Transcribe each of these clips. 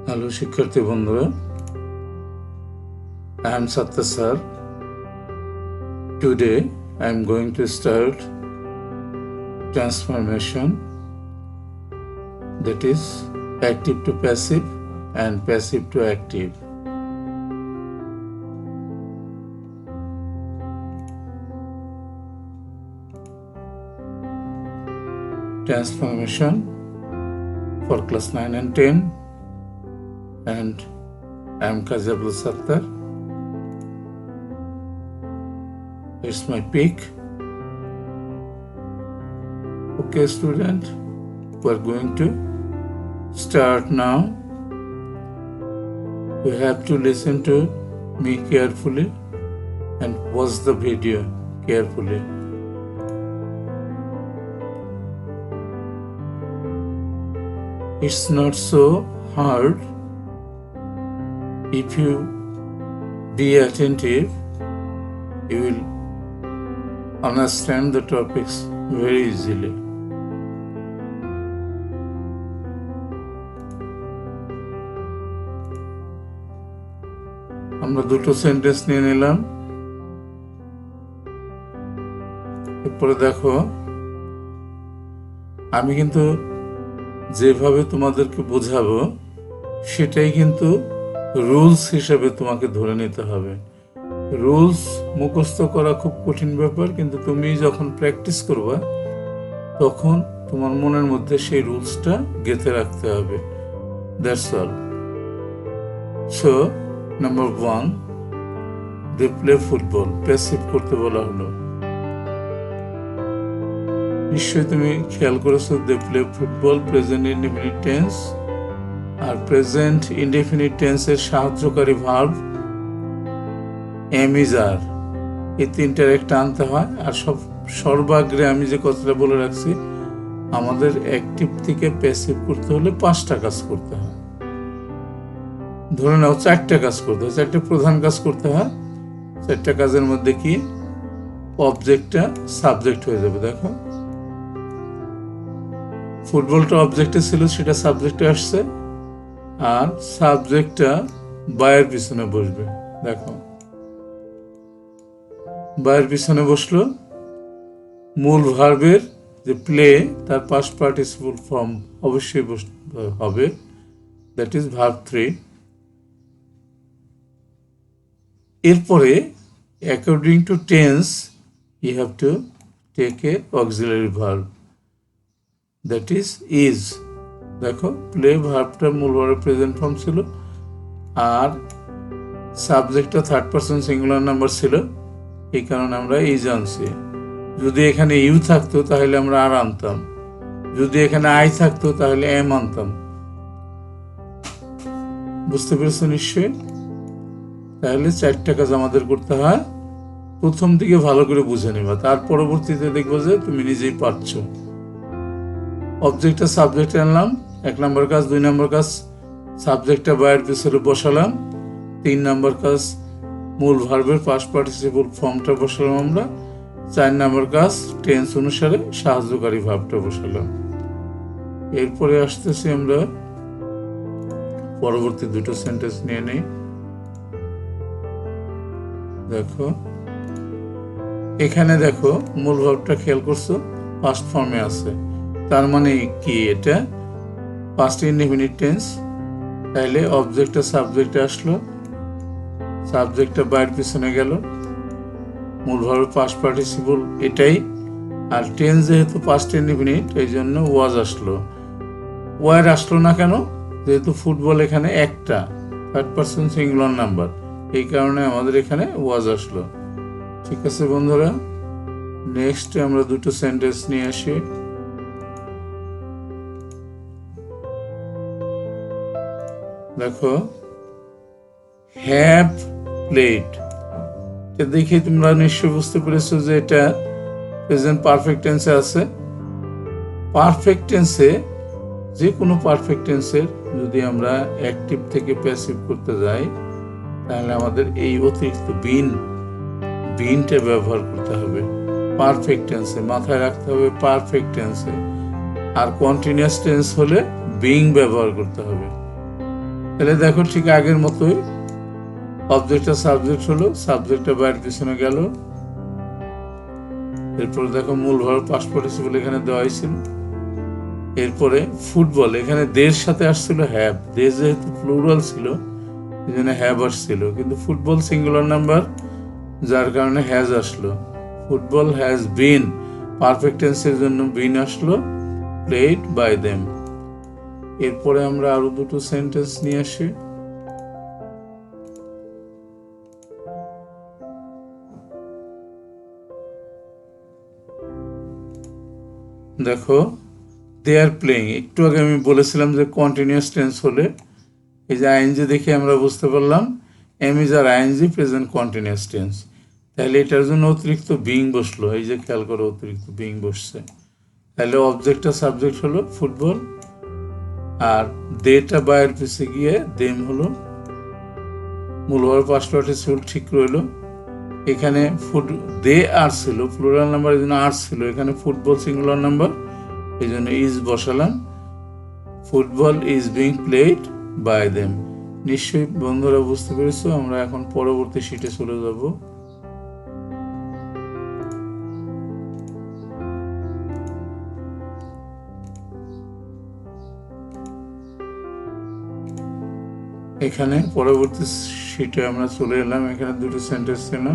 Hello শিক্ষার্থী বন্ধুরা, I am Satya sir. Today I am going to start transformation, that is active to passive and passive to active. Transformation for class 9 and 10, and I am Qazi Abdul Sattar. It's my peak. Okay student, we're going to start now. You have to listen to me carefully and watch the video carefully. It's not so hard if you be attentive. You will understand the topics very easily. আমরা দুটো sentence নিয়ে নিলাম। এরপরে দেখো, আমি কিন্তু যেভাবে তোমাদেরকে বোঝাবো সেটাই কিন্তু রুলস হিসেবে তোমাকে ধরে নিতে হবে। রুলস মুখস্থ করা খুব কঠিন ব্যাপার, কিন্তু তুমি যখন প্র্যাকটিস করবা তখন তোমার মনের মধ্যে সেই রুলসটা গেঁথে রাখতে হবে। That's all. So number 1, they play football. Passive করতে বলা হলো। নিশ্চয়ই তুমি খেয়াল করেছো, they play football present indefinite tense, আর প্রেজেন্ট ইনডেফিনিট টেন্সের সাহায্যকারী ভার্ব এম ইজ আর, এই তিনটার একটা আনতে হয়। আর সর্বাগ্রে আমি যে কথাটা বলে রাখছি, আমাদের অ্যাক্টিভ থেকে প্যাসিভ করতে হলে 5টা কাজ করতে হয়। ধরে নাও 4টা কাজ করতে হয়, 4টা প্রধান কাজ করতে হয়। 4টা কাজের মধ্যে কি অবজেক্টটা সাবজেক্ট হয়ে যাবে। দেখো, ফুটবলটা অবজেক্টে ছিল, সেটা সাবজেক্টে আসছে, আর সাবজেক্টটা বায়ের পিছনে বসবে। দেখো, বায়ের পিছনে বসলো, মূল ভার্বের যে প্লে তার পাস্ট পার্টিসিপল ফর্ম অবশ্যই হবে, দ্যাট ইজ ভার্ব 3। এরপরে according to tense you have to take a auxiliary verb, that is. দেখো, প্লে ভার্বটা মূল ভার্বের প্রেজেন্ট ফর্ম ছিল, আর সাবজেক্টটা থার্ড পারসন সিঙ্গুলার নাম্বার ছিল, এই কারণে আমরা ইজ আনছি। যদি এখানে ইউ থাকতো তাহলে আমরা আর আনতাম, যদি এখানে আই থাকতো তাহলে এম আনতাম। বুঝতে পেরেছো নিশ্চয়ই? তাহলে 4টা কাজ আমাদের করতে হয়। প্রথম দিকে ভালো করে বুঝে নিবা, তার পরবর্তীতে দেখবো যে তুমি নিজেই পারছো। অবজেক্টটা সাবজেক্টে আনলাম, 1 নম্বর কাজ। 2 নম্বর কাজ, সাবজেক্টটা বায়ের পিছনে বসালাম। 3 নম্বর কাজ, মূল ভার্বের পাস্ট পার্টিসিপল ফর্মটা বসালাম আমরা। 4 নম্বর কাজ, টেন্স অনুসারে সাহায্যকারী ভার্বটা বসালাম। এরপরে আসতেছি আমরা পরবর্তী দুটো সেন্টেন্স নিয়ে নেই। দেখো, এখানে দেখো মূল ভার্বটা খেয়াল করছো, পাস্ট ফর্মে আছে। তার মানে কি, এটা পাস্ট ইনডেফিনিট টেন্স। তাইলে অবজেক্টটা সাবজেক্টে আসলো, সাবজেক্টটা বায়ের পিছনে গেল, মূল ভার্বের পাস্ট পার্টিসিপল এটাই। আর টেন্স যেহেতু পাস্ট ইনডেফিনিট, এই জন্য ওয়াজ আসলো। ওয়ার আসলো না কেন? যেহেতু ফুটবল এখানে একটা থার্ড পারসন সিঙ্গুলার নাম্বার, এই কারণে আমাদের এখানে ওয়াজ আসলো। ঠিক আছে বন্ধুরা, নেক্সট আমরা দুটো সেন্টেন্স নিয়ে আসি। দেখো, হ্যাভ প্লেড, এটা দেখে তোমরা নিশ্চয়ই বুঝতে পেরেছো যে এটা প্রেজেন্ট পারফেক্ট টেন্সে আছে। পারফেক্ট টেন্সে, যে কোনো পারফেক্ট টেন্সের যদি আমরা অ্যাক্টিভ থেকে প্যাসিভ করতে যাই, তাহলে আমাদের এই অতিরিক্ত বিনটা ব্যবহার করতে হবে পারফেক্ট টেন্সে। মাথায় রাখতে হবে পারফেক্ট টেন্সে। আর কন্টিনিউয়াস টেন্স হলে বিং ব্যবহার করতে হবে। তাহলে দেখো ঠিক আগের মতোই অবজেক্টটা সাবজেক্ট হলো, সাবজেক্টটা বাইরের পিছনে গেল। এরপর দেখো মূল ভার্ব পাস্ট পার্টিসিপল এখানে দেওয়া হয়েছিল। এরপরে ফুটবল, এখানে দের সাথে আসছিল হ্যাভ, দের যেহেতু প্লুরাল ছিল এই জন্য হ্যাভ আসছিল, কিন্তু ফুটবল সিঙ্গুলার নাম্বার যার কারণে হ্যাজ আসলো। ফুটবল হ্যাজ বিন, পারফেক্ট টেন্সের জন্য বিন আসলো, প্লেড বাই দেম। এরপরে আমরা আরো দুটো সেন্টেন্স নিয়ে আসি। দেখো দে আর প্লেইং, একটু আগে আমি বলেছিলাম যে কন্টিনিউয়াস টেন্স হলে এই যে আইএনজি দেখে আমরা বুঝতে পারলাম am is are ING present continuous tense. তাহলে এটার জন্য অতিরিক্ত বিং বসলো, এই যে খেয়াল করো অতিরিক্ত বিং বসছে। তাহলে অবজেক্টটা সাবজেক্ট হলো ফুটবল, আর দেটা বাইরের পিছে গিয়ে দেম হলো, মূল ভার্ব পাস্ট পার্টিসিপল ঠিক রইলো। এখানে দে আর ছিল প্লুরাল নাম্বার এই জন্য আর ছিল, এখানে ফুটবল সিঙ্গুলার নাম্বার এই জন্য ইজ বসালাম। Football is being played by them. নিশ্চয়ই বন্ধুরা বুঝতে পেরেছো। আমরা এখন পরবর্তী শিটে চলে যাব। এখানে পরবর্তী শিটে আমরা চলে এলাম। এখানে দুটো সেন্টেন্স ছিল,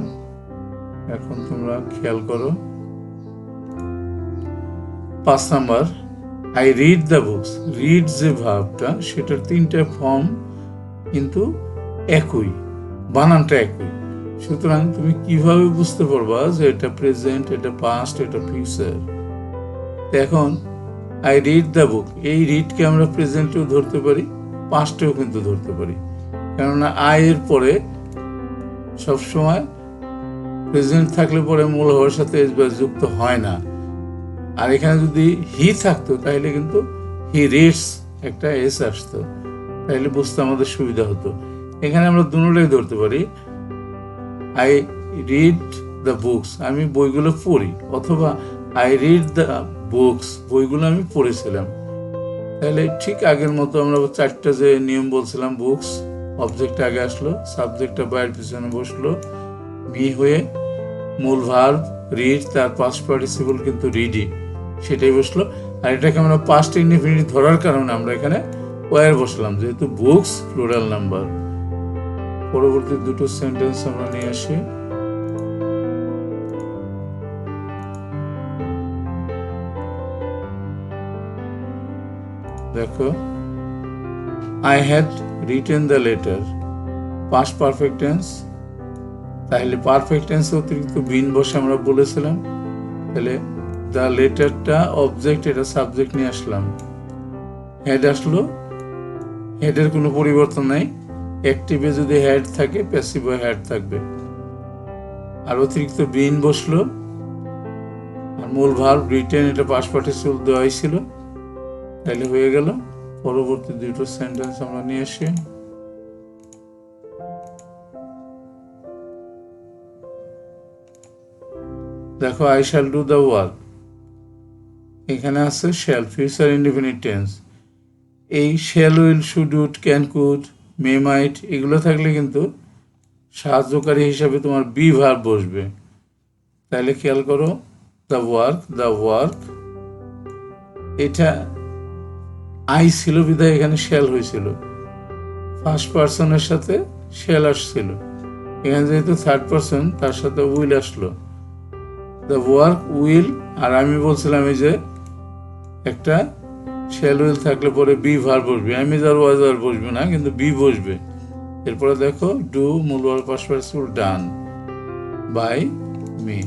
এখন তোমরা খেয়াল করো। 5 number, I read the books. Read যে ভার্বটা সেটার 3টে ফর্ম কিন্তু একই, বানানটা একই। সুতরাং তুমি কিভাবে বুঝতে পারবা যে এটা প্রেজেন্ট, এটা পাস্ট, এটা ফিউচার? এখন আই রিড দ্য বুক, এই রিডকে আমরা প্রেজেন্টেও ধরতে পারি, পাস্টেও কিন্তু ধরতে পারি, কেননা আই এর পরে সবসময় প্রেজেন্ট থাকলে পরে মূল হওয়ার সাথে এস বা যুক্ত হয় না। আর এখানে যদি হি থাকতো তাহলে কিন্তু হি রিডস একটা এস আসতো, তাহলে বুঝতে আমাদের সুবিধা হতো। এখানে আমরা দুটোটাই ধরতে পারি। আই রিড দ্য বুকস, আমি বইগুলো পড়ি, অথবা আই রিড দ্য বুকস, বইগুলো আমি পড়েছিলাম। তাহলে ঠিক আগের মতো আমরা 4টা যে নিয়ম বলছিলাম, বুকস অবজেক্ট আগে আসলো, সাবজেক্টটা বাইরের পিছনে বসলো, মি হয়ে মূল ভার্ব রিড তার পাস্ট পার্টিসিপল কিন্তু রিডি সেটাই বসলো। আর এটাকে আমরা পাস্ট ইনডিফিনিট ধরার কারণে আমরা এখানে ওয়ার বসলাম, যেহেতু বুকস প্লুরাল নাম্বার। পরবর্তী দুটো সেন্টেন্স আমরা নিয়ে আসি। দেখো, I had written the letter, past perfect tense. তাহলে পারফেক্ট টেন্স অতিরিক্ত বিন বসে আমরা বলেছিলাম, তাহলে দ্য লেটারটা অবজেক্ট, এটা সাবজেক্ট নিয়ে আসলাম। হেড আসলো, হেডের কোনো পরিবর্তন নাই, অ্যাক্টিভে যদি হেড থাকে প্যাসিভে হেড থাকবে। আর অতিরিক্ত বিন বসলো, আর মূল ভার্ব রিটেন, এটা পাস্ট পার্টিসিপল দেওয়াই ছিল, তাহলে হয়ে গেল। পরবর্তী দুটো সেন্টেন্স আমরা নিয়ে আসি। দেখো, I shall do the work, এখানে আছে শ্যাল, ফিউচার ইনডিফিনিট টেন্স। এই shall, will, should, would, can, could, may, might এগুলো থাকলে কিন্তু সাহায্যকারী হিসাবে তোমার বি ভার্ব বসবে। তাহলে খেয়াল করো, দ্য ওয়ার্ক, এটা আই ছিল বিধায় এখানে শ্যাল হয়েছিল, ফার্স্ট পার্সনের সাথে শ্যাল আসছিল। এখানে যেহেতু থার্ড পার্সন, তার সাথে উইল আসলো। দ্য ওয়ার্ক উইল, আর আমি বলছিলাম এই যে একটা শ্যাল উইল থাকলে পরে বি ভার্ব বসবে, আমি আর ওয়াজ আর বসবে না, কিন্তু বি বসবে। এরপরে দেখো, ডু মূল verb past participle done by me.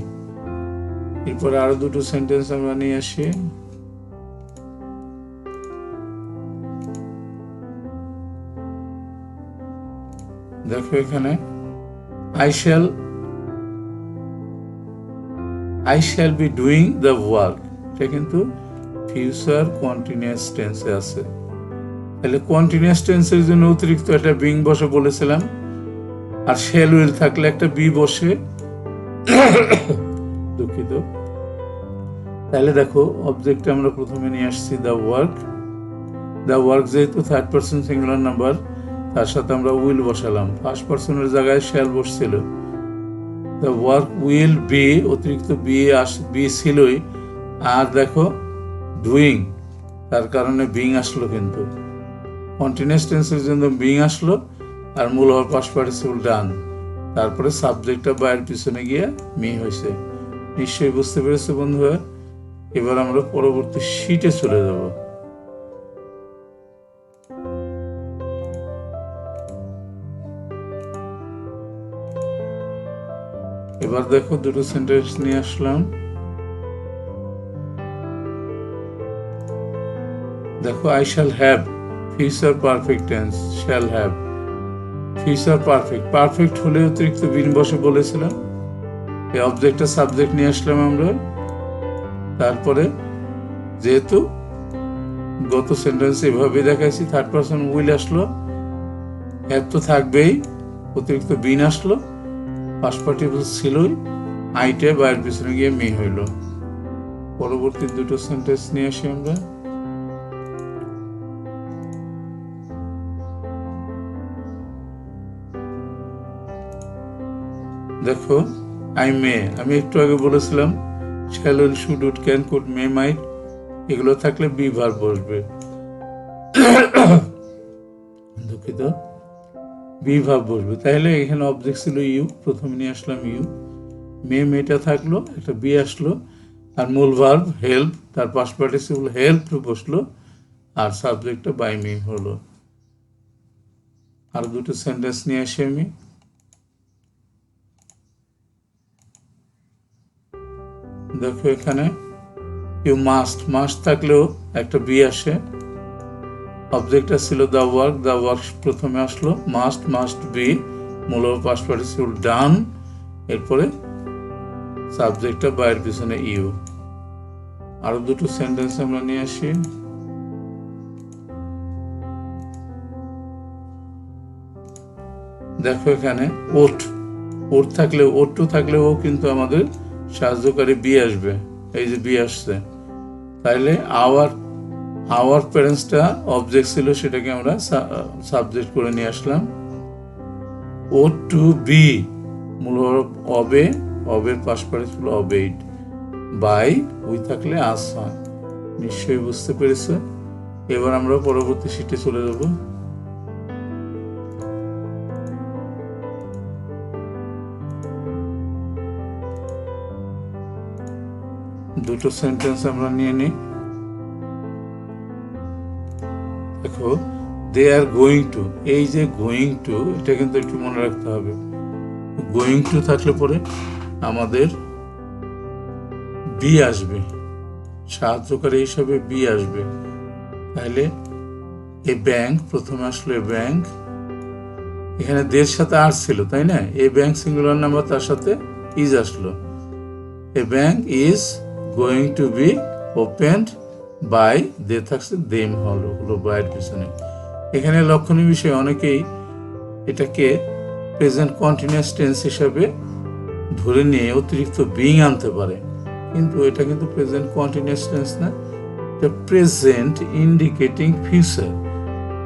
এরপরে আরো দুটো সেন্টেন্স আমরা নিয়ে আসি। দেখো, এখানে I shall be doing the work, এটা কিন্তু ফিউচার কন্টিনিউয়াস টেন্সে আছে। তাহলে কন্টিনিউয়াস টেন্সের জন্য অতিরিক্ত একটা বিং বসে বলেছিলাম, আর শ্যাল উইল থাকলে একটা বি বসে, দুঃখিত। তাহলে দেখো, অবজেক্টে আমরা প্রথমে নিয়ে আসছি দ্য ওয়ার্ক যেহেতু থার্ড পার্সন সিঙ্গুলার নাম্বার, তার সাথে আমরা উইল বসালাম, ফার্স্ট পার্সনের জায়গায় শ্যাল বসছিল। দ্য ওয়ার্ক উইল বি, অতিরিক্ত বি ছিলই, আর দেখো ডুইং, তার কারণে বিং আসলো, কিন্তু কন্টিনিউয়াস টেন্সের জন্য বিং আসলো, আর মূল হওয়ার পাস্ট পার্টিসিপল ডান, তারপরে সাবজেক্টটা বাইরের পিছনে গিয়ে মি হয়েছে। নিশ্চয়ই বুঝতে পেরেছো বন্ধুরা। এবার আমরা পরবর্তী শীটে চলে যাব। এবার দেখো দুটো সেন্টেন্স নিয়ে আসলাম। দেখো, I shall have, future perfect tense, shall have, future perfect, perfect হলে অতিরিক্ত বিন বসে বলেছিলাম, এই অবজেক্টটা সাবজেক্ট নিয়ে আসলাম আমরা। তারপরে যেহেতু গত সেন্টেন্স এভাবে দেখাইছি, থার্ড পারসন উইল আসলো, হ্যাভ তো থাকবেই, অতিরিক্ত বিন আসলো, পাস্ট পার্টিসিপল ছিলই, আইটে বাইরের পিছনে গিয়ে মি হইল। পরবর্তী দুটো সেন্টেন্স নিয়ে আসি আমরা। দেখো, আই মে, আমি একটু আগে বলেছিলাম shall, will, should, would, can, could, may, might, এগুলো থাকলে বি ভার্ব বসবে। দুঃখিত, বি ভার্ব বসবে। তাহলে এখানে অবজেক্ট ছিল ইউ, প্রথমে নিয়ে আসলাম ইউ, মেটা থাকলো, একটা বি আসলো, আর মূল ভার্ব হেল্প, তার পাস্ট পার্টিসিপল হেল্প বসলো, আর সাবজেক্টটা বাই মি হলো। আর দুটো সেন্টেন্স নিয়ে আসি আমি। দেখো, এখানে ইউ মাস্ট, মাস্ট থাকলেও একটা বি আসে, অবজেক্টটা ছিল দ্য ওয়ার্ক প্রথমে আসলো, মাস্ট বি, মূল পাস্ট পার্টিসিপল ডান, এরপরে সাবজেক্টটা বাইরের পিছনে ইউ। আরো দুটো সেন্টেন্স আমরা নিয়ে আসি। দেখো, এখানে ওট থাকলে, ওট টু থাকলেও কিন্তু আমাদের সাহায্যকারী বি আসবে, এই যে বি আসছে। তাইলে আওয়ার প্যারেন্টসটা অবজেক্ট ছিল, সেটাকে আমরা সাবজেক্ট করে নিয়ে আসলাম। ওট টু বি, মূল অবের পাস্ট পার্টিসিপল অবেইড, বাই উই থাকলে আস হয়। নিশ্চয়ই বুঝতে পেরেছো। এবার আমরা পরবর্তী শীটে চলে যাব। দুটো সেন্টেন্স আমরা নিয়ে নিই। দেখো, দে আর গোয়িং টু, এই যে গোয়িং টু, এটা কিন্তু একটু মনে রাখতে হবে। গোয়িং টু থাকলে পরে আমাদের বি আসবে, সাহায্যকারী হিসাবে বি আসবে। তাহলে এ ব্যাংক, প্রথমে আসলো এ ব্যাংক, এখানে দের সাথে আর ছিল, তাই না? এ ব্যাংক সিঙ্গুলার নাম্বার, তার সাথে ইজ আসলো। A bank is going to be opened by, they থাকছে দেম হলো বাইয়ের পিছনে। এখানে লক্ষণীয় বিষয়, অনেকেই এটাকে প্রেজেন্ট কন্টিনিউয়াস টেন্স হিসাবে ধরে নিয়ে অতিরিক্ত বিং আনতে পারে, কিন্তু এটা কিন্তু প্রেজেন্ট কন্টিনিউয়াস টেন্স না, এটা প্রেজেন্ট ইন্ডিকেটিং ফিউচার।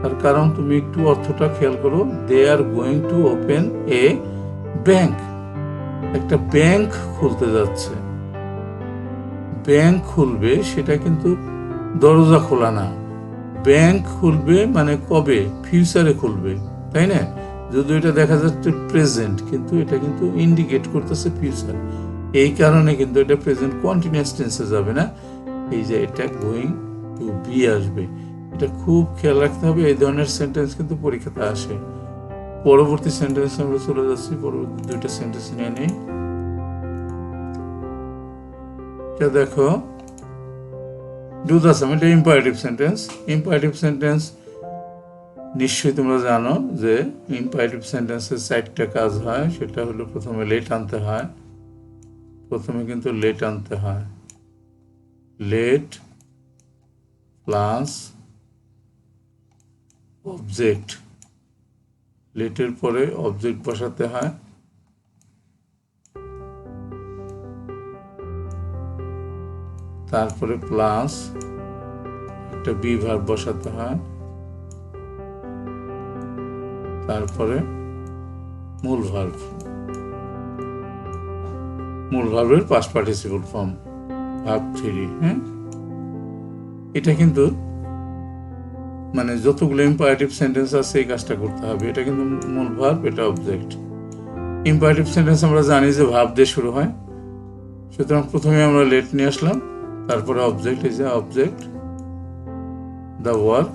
তার কারণ তুমি একটু অর্থটা খেয়াল করো, they are going to open a bank, একটা ব্যাংক খুলতে যাচ্ছে। ব্যাংক খুলবে, সেটা কিন্তু দরজা খোলা না, ব্যাংক খুলবে মানে কবে, ফিউচারে খুলবে, তাই না? যদি এটা দেখা যাচ্ছে প্রেজেন্ট, কিন্তু এটা কিন্তু ইন্ডিকেট করতেছে ফিউচার, এই কারণে কিন্তু এটা প্রেজেন্ট কন্টিনিউয়াস টেন্সে যাবে না, এই যে এটা গোয়িং টু বি আসবে। এটা খুব খেয়াল রাখতে হবে, এই ধরনের সেন্টেন্স কিন্তু পরীক্ষাতে আসে। পরবর্তী সেন্টেন্স আমরা চলে যাচ্ছি, পরবর্তী দুইটা সেন্টেন্স নিয়ে নেই। দেখো, ডু দ্য সাম, এটা ইম্পারেটিভ সেন্টেন্স। ইম্পারেটিভ সেন্টেন্স নিশ্চয়ই তোমরা জানো যে ইম্পারেটিভ সেন্টেন্সের 4টা কাজ হয়। সেটা হলো, প্রথমে লেট আনতে হয়, প্রথমে কিন্তু লেট আনতে হয়, লেট প্লাস অবজেক্ট, লেটের পরে অবজেক্ট বসাতে হয়, তারপরে প্লাস একটা বি ভার্ব বসাতে হয়, তারপরে মূল ভার্বের পাস্ট পার্টিসিপল ফর্ম ভার্ব 3। হ্যাঁ, এটা কিন্তু মানে যতগুলো ইম্পারেটিভ সেন্টেন্স আছে এই কাজটা করতে হবে। এটা কিন্তু মূল ভার্ব, এটা অবজেক্ট। ইম্পারেটিভ সেন্টেন্স আমরা জানি যে ভার্ব দিয়ে শুরু হয়, সুতরাং প্রথমে আমরা লেট নিয়ে আসলাম, তারপরে অবজেক্ট, এই যে অবজেক্ট দ্য ওয়ার্ক,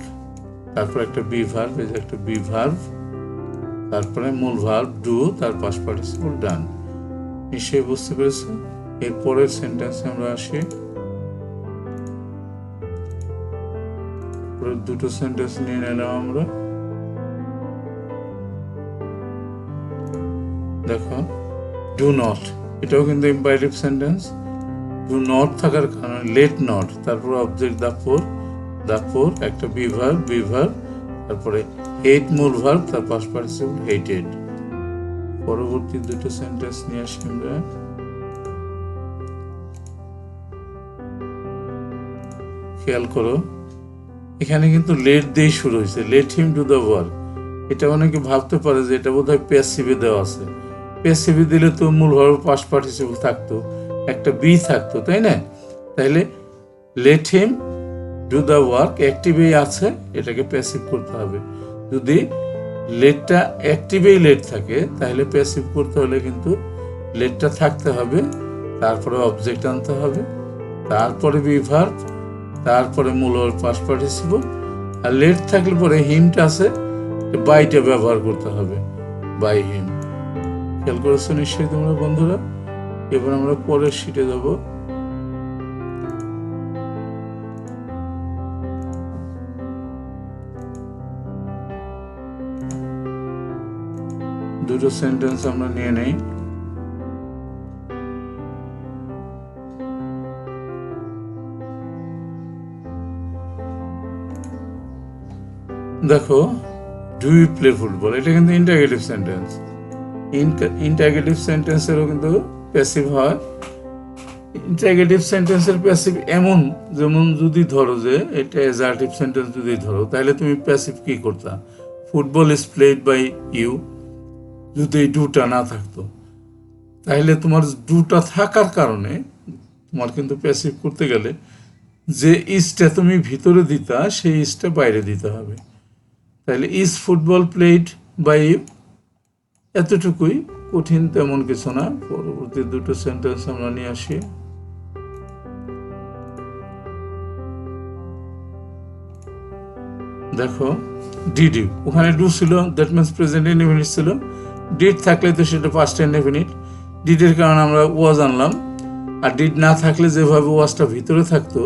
তারপর একটা বি ভার্ব, এই যে একটা বি ভার্ব, তারপরে মূল ভার্ব ডু, তার পাস্ট পার্টিসিপল ডান। নিশ্চয়ই বুঝতে পেরেছে। এরপরের সেন্টেন্সে আমরা আসি। দুটো সেন্টেন্স নিয়ে নিলাম আমরা। দেখো, ডু নট, এটাও কিন্তু ইম্পারেটিভ সেন্টেন্স। ডু নট থাকার কারণে লেট নট, তারপর অবজেক্ট দ্য ফোর, একটা বি ভার্ব, তারপরে হেট মূল ভার্ব, তার পাস্ট পার্টিসিপল হেটেড। পরবর্তী দুটো সেন্টেন্স নিয়ে আসি আমরা। খেয়াল করো, এখানে কিন্তু লেট দিয়ে শুরু হয়েছে, late him do the work. এটা অনেকে ভাবতে পারে যে এটা বোধহয় প্যাসিভে দেওয়া আছে। প্যাসিভে দিলে তো মূল ভার্ব পাস্ট পার্টিসিপল থাকতো, একটা বি থাকতো, তাই না? তাহলে let him do the work অ্যাক্টিভেই আছে, এটাকে প্যাসিভ করতে হবে। যদি লেটটা অ্যাক্টিভেই লেট থাকে তাহলে প্যাসিভ করতে হলে কিন্তু লেটটা থাকতে হবে, তারপরে অবজেক্ট আনতে হবে, তারপরে বি ভার্ব, তারপরে মূল পাস্ট পার্টিসিপল। আর লেট থাকলে পরে হিমটা আছে, বাইটা ব্যবহার করতে হবে, বাই হিম। খেয়াল করেছো নিশ্চয়ই তোমরা বন্ধুরা। এবার আমরা পরের শিটে যাব। দুটো সেন্টেন্স আমরা নিয়ে নেই। দেখো, ডু ইউ প্লে ফুটবল, এটা কিন্তু ইন্টারগেটিভ সেন্টেন্স। ইন্টারগেটিভ সেন্টেন্সেরও কিন্তু প্যাসিভ হয়। ইন্টারগেটিভ সেন্টেন্সের প্যাসিভ এমন, যেমন যদি ধরো যে এটা অ্যাজার্টিভ সেন্টেন্স যদি ধরো, তাহলে তুমি প্যাসিভ কি করতা? Football is played by you. যদি এই ডুটা না থাকতো, তাহলে তোমার ডুটা থাকার কারণে তোমার কিন্তু প্যাসিভ করতে গেলে যে ইজটা তুমি ভিতরে দিতা, সেই ইজটা বাইরে দিতে হবে। তাহলে is football played by you, এতটুকুই, কঠিন তেমন কিছু না। পরবর্তী দুটো সেন্টেন্স আমরা নিয়ে আসি। দেখো, ডিড ইউ, ওখানে ডু ছিল, দ্যাট মিনস প্রেজেন্ট ইনডেফিনিট ছিল। ডিড থাকলে তো সেটা পাস্ট ইনডেফিনিট। ডিডের কারণে আমরা ওয়াজ আনলাম, আর ডিড না থাকলে যেভাবে ওয়াজটা ভিতরে থাকতো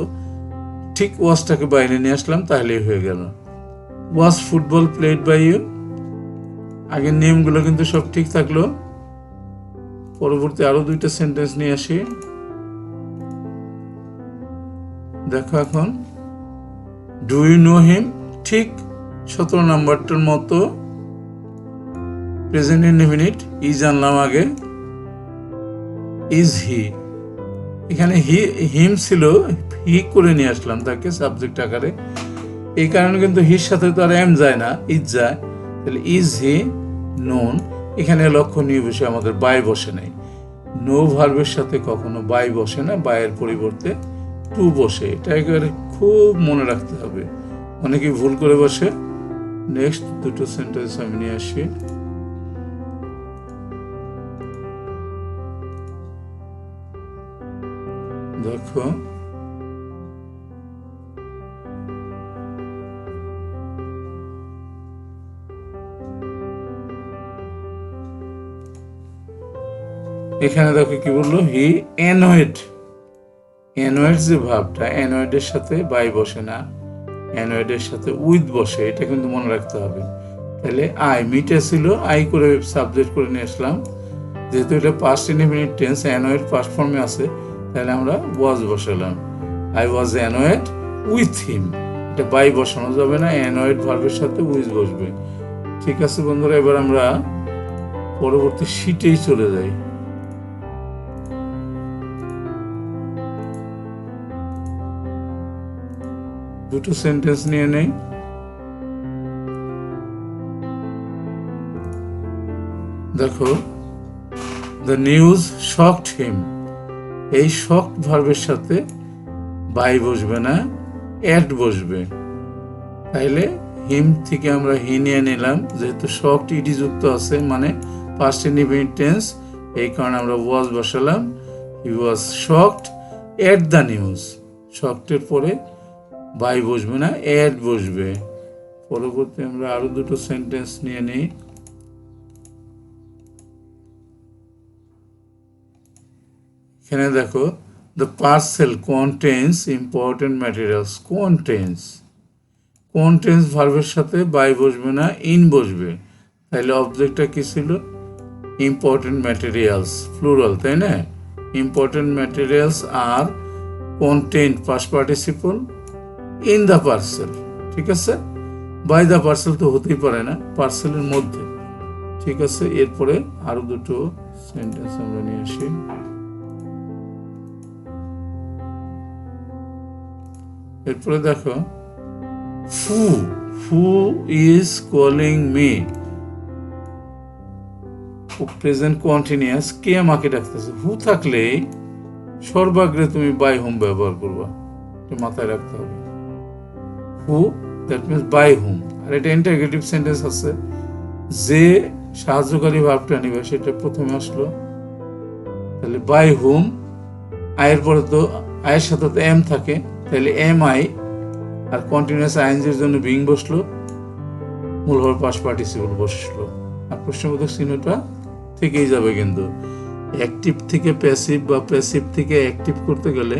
ঠিক ওয়াজটাকে বাইরে নিয়ে আসলাম, তাহলেই হয়ে গেল। ওয়াজ ফুটবল প্লেড বাই ইউ, আগের নিয়মগুলো কিন্তু সব ঠিক থাকলো। পরবর্তী আরো দুইটা সেন্টেন্স নিয়ে আসি। দেখো, এখন ডু ইউ নো হিম, ঠিক 17 নাম্বারটার মতো প্রেজেন্ট ইনডেফিনিট, ইজ আনলাম আগে, ইজ হি। এখানে হিম ছিল, হি করে নিয়ে আসলাম তাকে সাবজেক্ট আকারে। এই কারণে কিন্তু হির সাথে তো আর এম যায় না, ইজ যায়। তাহলে ইজ হি নোন, এখানে লক্ষণীয় বিষয় আমাদের বাই বসে নেই। নো ভার্বের সাথে কখনো বাই বসে না, বাইয়ের পরিবর্তে টু বসে। এটা একেবারে খুব মনে রাখতে হবে, অনেকে ভুল করে বসে। নেক্সট দুটো সেন্টেন্স আমি নিয়ে আসি। দেখো, এখানে দেখো কি বললো, হি অ্যানয়েড। অ্যানয়েড যে ভাবটা, অ্যানয়েডের সাথে বাই বসে না, অ্যানয়েডের সাথে উইথ বসে, এটা কিন্তু মনে রাখতে হবে। তাহলে আই, মিটা ছিল, আই করে সাবজেক্ট করে নিয়ে আসলাম। যেহেতু এটা past indefinite tense, annoyed past ফর্মে আছে, তাহলে আমরা ওয়াজ বসালাম। I was annoyed with him, এটা বাই বসানো যাবে না, অ্যানয়েড ভার্বের সাথে উইথ বসবে। ঠিক আছে বন্ধুরা, এবার আমরা পরবর্তী শিটেই চলে যাই। দুটো সেন্টেন্স নিয়ে নেই। দেখো, দ্য নিউজ শকড হিম, এই শকড ভার্বের সাথে বাই বসবে না, অ্যাড বসবে। তাইলে হিম থেকে আমরা হি নিয়ে নিলাম, যেহেতু শকড ইডি যুক্ত আছে মানে পাস্ট ইনডিফিনিট টেন্স, এই কারণে আমরা ওয়াজ বসালাম। He was shocked at the news, শকডের পরে বাই বসবে না, অ্যাড বসবে। পরবর্তী আমরা আরো দুটো সেন্টেন্স নিয়ে নিই। এখানে দেখো, the parcel contains important materials. Contains ভার্বের সাথে বাই বসবে না, ইন বসবে। তাহলে অবজেক্টটা কি ছিল? ইম্পর্টেন্ট ম্যাটেরিয়ালস, প্লুরাল, তাই না? ইম্পর্টেন্ট ম্যাটেরিয়ালস আর content past participle in the parcel, ঠিক আছে? বাই দ্য পার্সেল তো হতেই পারে না, পার্সেলের মধ্যে, ঠিক আছে? এরপরে আরো দুটো সেন্টেন্স আমরা নিয়ে আসি। এরপরে দেখো, who is calling me, present continuous, কে আমাকে ডাকতেছে। হু থাকলে সর্বাগ্রে তুমি বাই হুম ব্যবহার করবা, মাথায় রাখতে হবে। হু দ্যাট মিনস বাই হুম। আর এটা ইন্টারগেটিভ সেন্টেন্স আছে, যে সাহায্যকারী ভার্বটা নিবে সেটা প্রথমে আসলো, তাহলে বাই হুম। আয়ের পরে তো আয়ের সাথে তো এম থাকে, তাহলে এম আই, আর কন্টিনিউয়াস আইএনজির জন্য বিং বসলো, মূল ভার্ব পাস্ট পার্টিসিপল বসলো, আর প্রশ্নবোধক চিহ্নটা থেকেই যাবে। কিন্তু অ্যাক্টিভ থেকে প্যাসিভ বা প্যাসিভ থেকে অ্যাক্টিভ করতে গেলে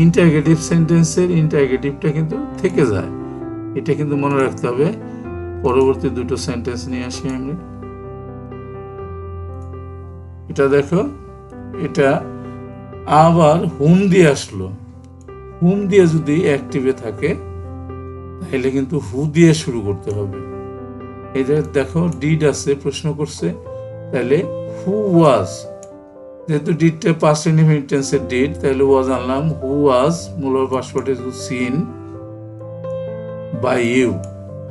ইন্টারগেটিভ সেন্টেন্সের ইন্টারগেটিভটা কিন্তু থেকে যায়, এটা কিন্তু মনে রাখতে হবে। পরবর্তী দুটো সেন্টেন্স নিয়ে আসি আমরা। এটা দেখো, এটা আবার হুম দিয়ে আসলো। হুম দিয়ে যদি অ্যাক্টিভে থাকে তাহলে কিন্তু হু দিয়ে শুরু করতে হবে। এই যে দেখো, ডিড আছে, প্রশ্ন করছে, তাহলে হু ওয়াজ, যেহেতু ডিডটা পাস্ট ইনডিফিনিট টেন্সের ডিড, তাহলে ওয়াজ আনলাম। হু ওয়াজ মূল past participle seen by you.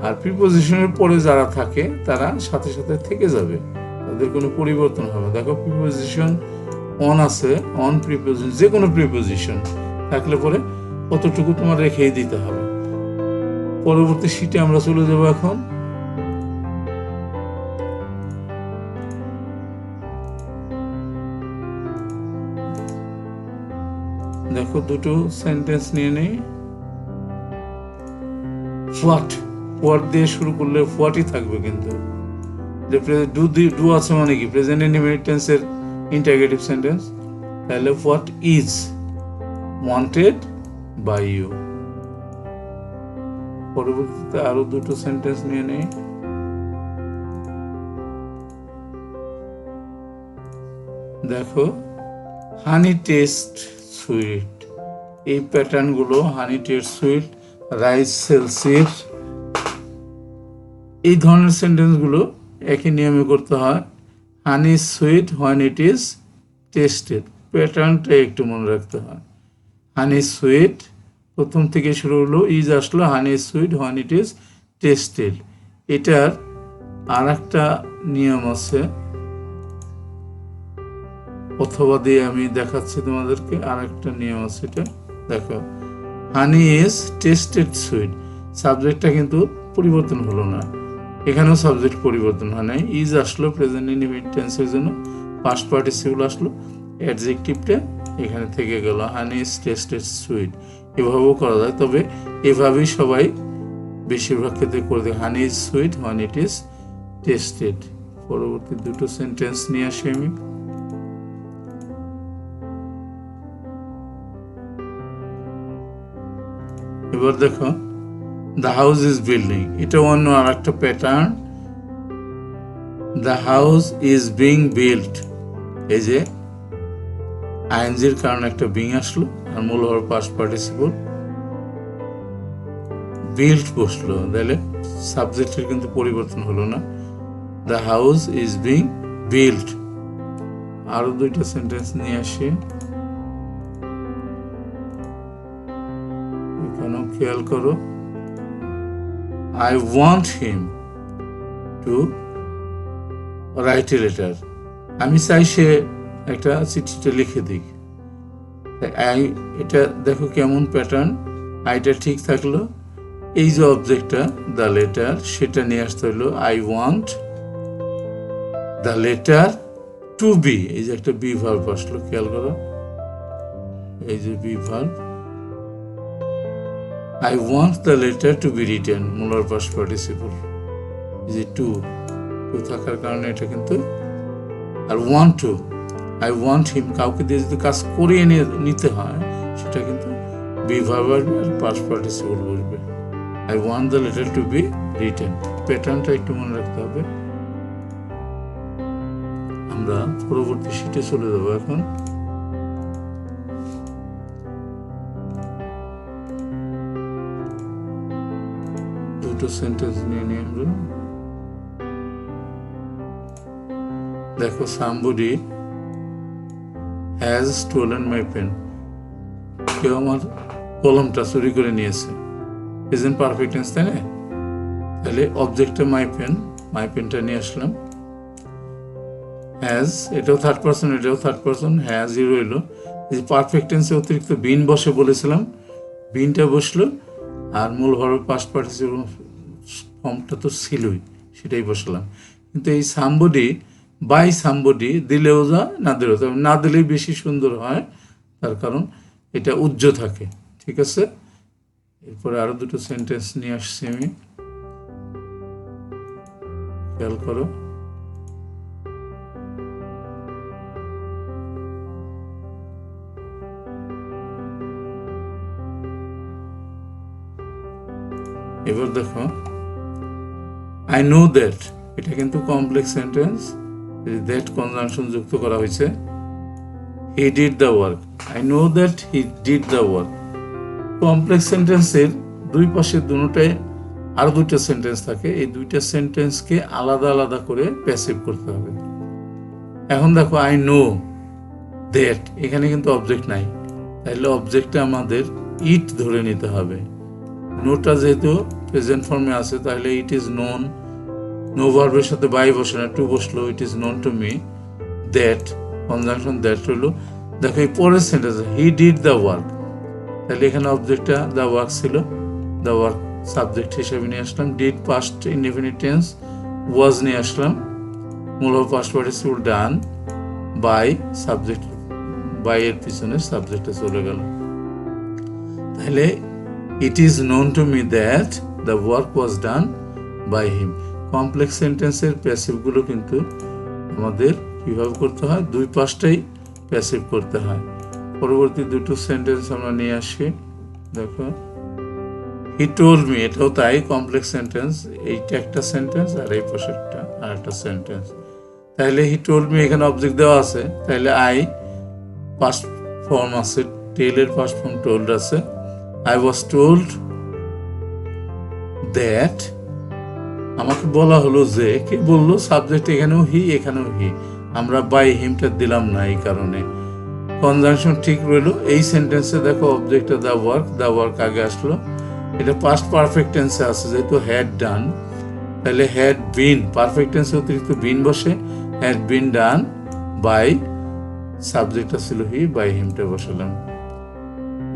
আর প্রিপোজিশনের পরে যারা থাকে তারা সাথে সাথে থেকে যাবে, তাদের কোনো পরিবর্তন হবে। দেখো, প্রিপোজিশন অন আছে, অন প্রিপোজিশন, যে কোনো প্রিপোজিশন থাকলে পরে কতটুকু তোমার রেখেই দিতে হবে। পরবর্তী শীটে আমরা চলে যাব এখন। দেখো, দুটো সেন্টেন্স নিয়ে নেই। হোয়াট দিয়ে শুরু করলে হোয়াটই থাকবে, কিন্তু ডু আছে মানে কি প্রেজেন্ট ইনডিফিনিট টেন্সের ইন্টারগেটিভ সেন্টেন্স, তাহলে what is wanted by you. পরবর্তীতে আরো দুটো সেন্টেন্স নিয়ে নেই। দেখো, হানি টেস্ট সুইট, এই প্যাটার্ন গুলো, honey taste sweet, rice celsius, এই ধরনের সেন্টেন্স গুলো একই নিয়মে করতে হয়। Honey sweet when it is tested, প্যাটার্নটা একটু মনে রাখতে হয়। হানি সুইট প্রথম থেকে শুরু হলো, ইজ আসলো, honey sweet when it is tested. এটার আর একটা নিয়ম আছে, অথবা দিয়ে আমি দেখাচ্ছি তোমাদেরকে। আর একটা নিয়ম আছে, এটা দেখো, হানি ইজ টেস্টেড সুইট, সাবজেক্টটা কিন্তু পরিবর্তন হলো না, এখানেও সাবজেক্ট পরিবর্তন হয় নাই। ইজ আসলো প্রেজেন্ট ইনডিফিনিট টেন্সের জন্য, পাস্ট পার্টিসিপল আসলো, অ্যাডজেক্টিভটা এখানে থেকে গেল, হানি ইজ টেস্টেড সুইট। এভাবেও করা যায়, তবে এভাবেই সবাই বেশিরভাগ ক্ষেত্রে করে দেয়, হানি is sweet when it is tested. পরবর্তী দুটো সেন্টেন্স নিয়ে আসি আমি। এবার দেখো, দ্য হাউস ইজ বিল্ডিং, এটা অন্য আর একটা pattern. The house is being build, এই যে আইএনজির কারণে একটা বিং আসলো, আর মূল হওয়ার পাস্ট পার্টিসিপল বিল্ড বসলো, তাহলে সাবজেক্টের কিন্তু পরিবর্তন হলো না। The house is being build. আরো দুইটা সেন্টেন্স নিয়ে আসি, এখানেও খেয়াল করো। I want him to write a letter. আমি চাই সে একটা চিঠিটা লিখে দিক। আই, এটা দেখো কেমন প্যাটার্ন, আইটা ঠিক থাকলো। এই যে অবজেক্টটা দ্য লেটার, সেটা নিয়ে আসতে হলো I want the letter to be. এই যে একটা বি ভার্ব আসলো, খেয়াল করো, এই যে be verb. I want the letter to be written, মুলার পাস্ট পার্টিসিপল। এই যে টু থাকার কারণে এটা কিন্তু, আর want to, I want him, কাউকে দিয়ে যদি কাজ করিয়ে নিতে হয় সেটা কিন্তু বি ভার্ব আসবে আর পাস্ট পার্টিসিপল বসবে। I want the letter to be written. প্যাটার্নটা একটু মনে রাখতে হবে। আমরা পরবর্তী শিটে চলে যাবো এখন। দুটো সেন্টেন্স নিয়ে নিই আমরা। দেখো, somebody has stolen my pen, কেউ আমার কলমটা চুরি করে নিয়েছে। প্রেজেন্ট পারফেক্ট টেন্স, তাই না? তাহলে অবজেক্টটা মাই পেনটা নিয়ে আসলাম। হ্যাজ, এটাও থার্ড পারসন, এটাও থার্ড পারসন, হ্যাজই রইল। এই যে পারফেক্ট টেন্সে অতিরিক্ত বিন বসে বলেছিলাম, বিনটা বসলো, আর মূল ভার্ব পাস্ট পার্টিসিপল ফর্মটা তো ছিলই, সেটাই বসালাম। কিন্তু এই সামবডি বাই সামবডি দিলেও যা, না দিলেও যা, না দিলেই বেশি সুন্দর হয়, তার কারণ এটা উজ্জ্ব থাকে। ঠিক আছে, এরপরে আরো দুটো সেন্টেন্স নিয়ে আসছি আমি, খেয়াল করো। এবার দেখো, আই নো দ্যাট, এটা কিন্তু কমপ্লেক্স সেন্টেন্স, দ্যাট কনজাংশন যুক্ত করা হয়েছে। হি did the work, I know that he did the work. Complex সেন্টেন্সের দুই পাশে দুটোটাই আরো দুইটা সেন্টেন্স থাকে, এই দুইটা সেন্টেন্সকে আলাদা আলাদা করে প্যাসিভ করতে হবে। এখন দেখো, আই নো দ্যাট, এখানে কিন্তু অবজেক্ট নাই, তাহলে অবজেক্টটা আমাদের ইট ধরে নিতে হবে। নোটা যেহেতু প্রেজেন্ট ফর্মে আছে, তাহলে ইট ইজ নোন, নো ভার্বের সাথে বাই বসে না, টু বসলো, it is known to me that, conjunction that রইল। দেখো এই পরের sentence, he did the work, তাহলে এখানে অবজেক্টটা দ্য ওয়ার্ক ছিল, দ্য ওয়ার্ক সাবজেক্ট হিসেবে নিয়ে আসলাম। Did past indefinite tense, was নিয়ে আসলাম, মূল past participle done, by subject, by এর পিছনে সাবজেক্টে চলে গেল। তাহলে it is known to me that the work was done by him. Complex সেন্টেন্সের প্যাসিভগুলো কিন্তু আমাদের কিভাবে করতে হয়, দুই পাশটাই প্যাসিভ করতে হয়। পরবর্তী দুটো সেন্টেন্স আমরা নিয়ে আসি। দেখো, হি টোল্ড মি, এটাও তাই কমপ্লেক্স সেন্টেন্স, এইটা একটা সেন্টেন্স আর এই পাশেরটা আর একটা সেন্টেন্স। তাহলে হি টোল্ড মি, এখানে অবজেক্ট দেওয়া আছে, তাহলে আই পাস্ট ফর্ম আছে, টেলের পাস্ট ফর্ম টোল্ড আছে। আই ওয়াজ টোল্ড দ্যাট, আমাকে বলা হলো যে, কে বললো, সাবজেক্ট এখানেও হি এখানেও হি, আমরা বাই হিমটা দিলাম না, এই কারণে কনজাংশন ঠিক রইলো। এই সেন্টেন্সে দেখো অবজেক্টটা দ্য ওয়ার্ক আগে আসলো, এটা পাস্ট পারফেক্ট টেন্সে আছে, যেহেতু হ্যাড ডান, তাহলে হ্যাড বিন, পারফেক্ট টেন্সে অতিরিক্ত বিন বসে, হ্যাড বিন ডান বাই, সাবজেক্টটা ছিল হি, বাই হিমটা বসালাম।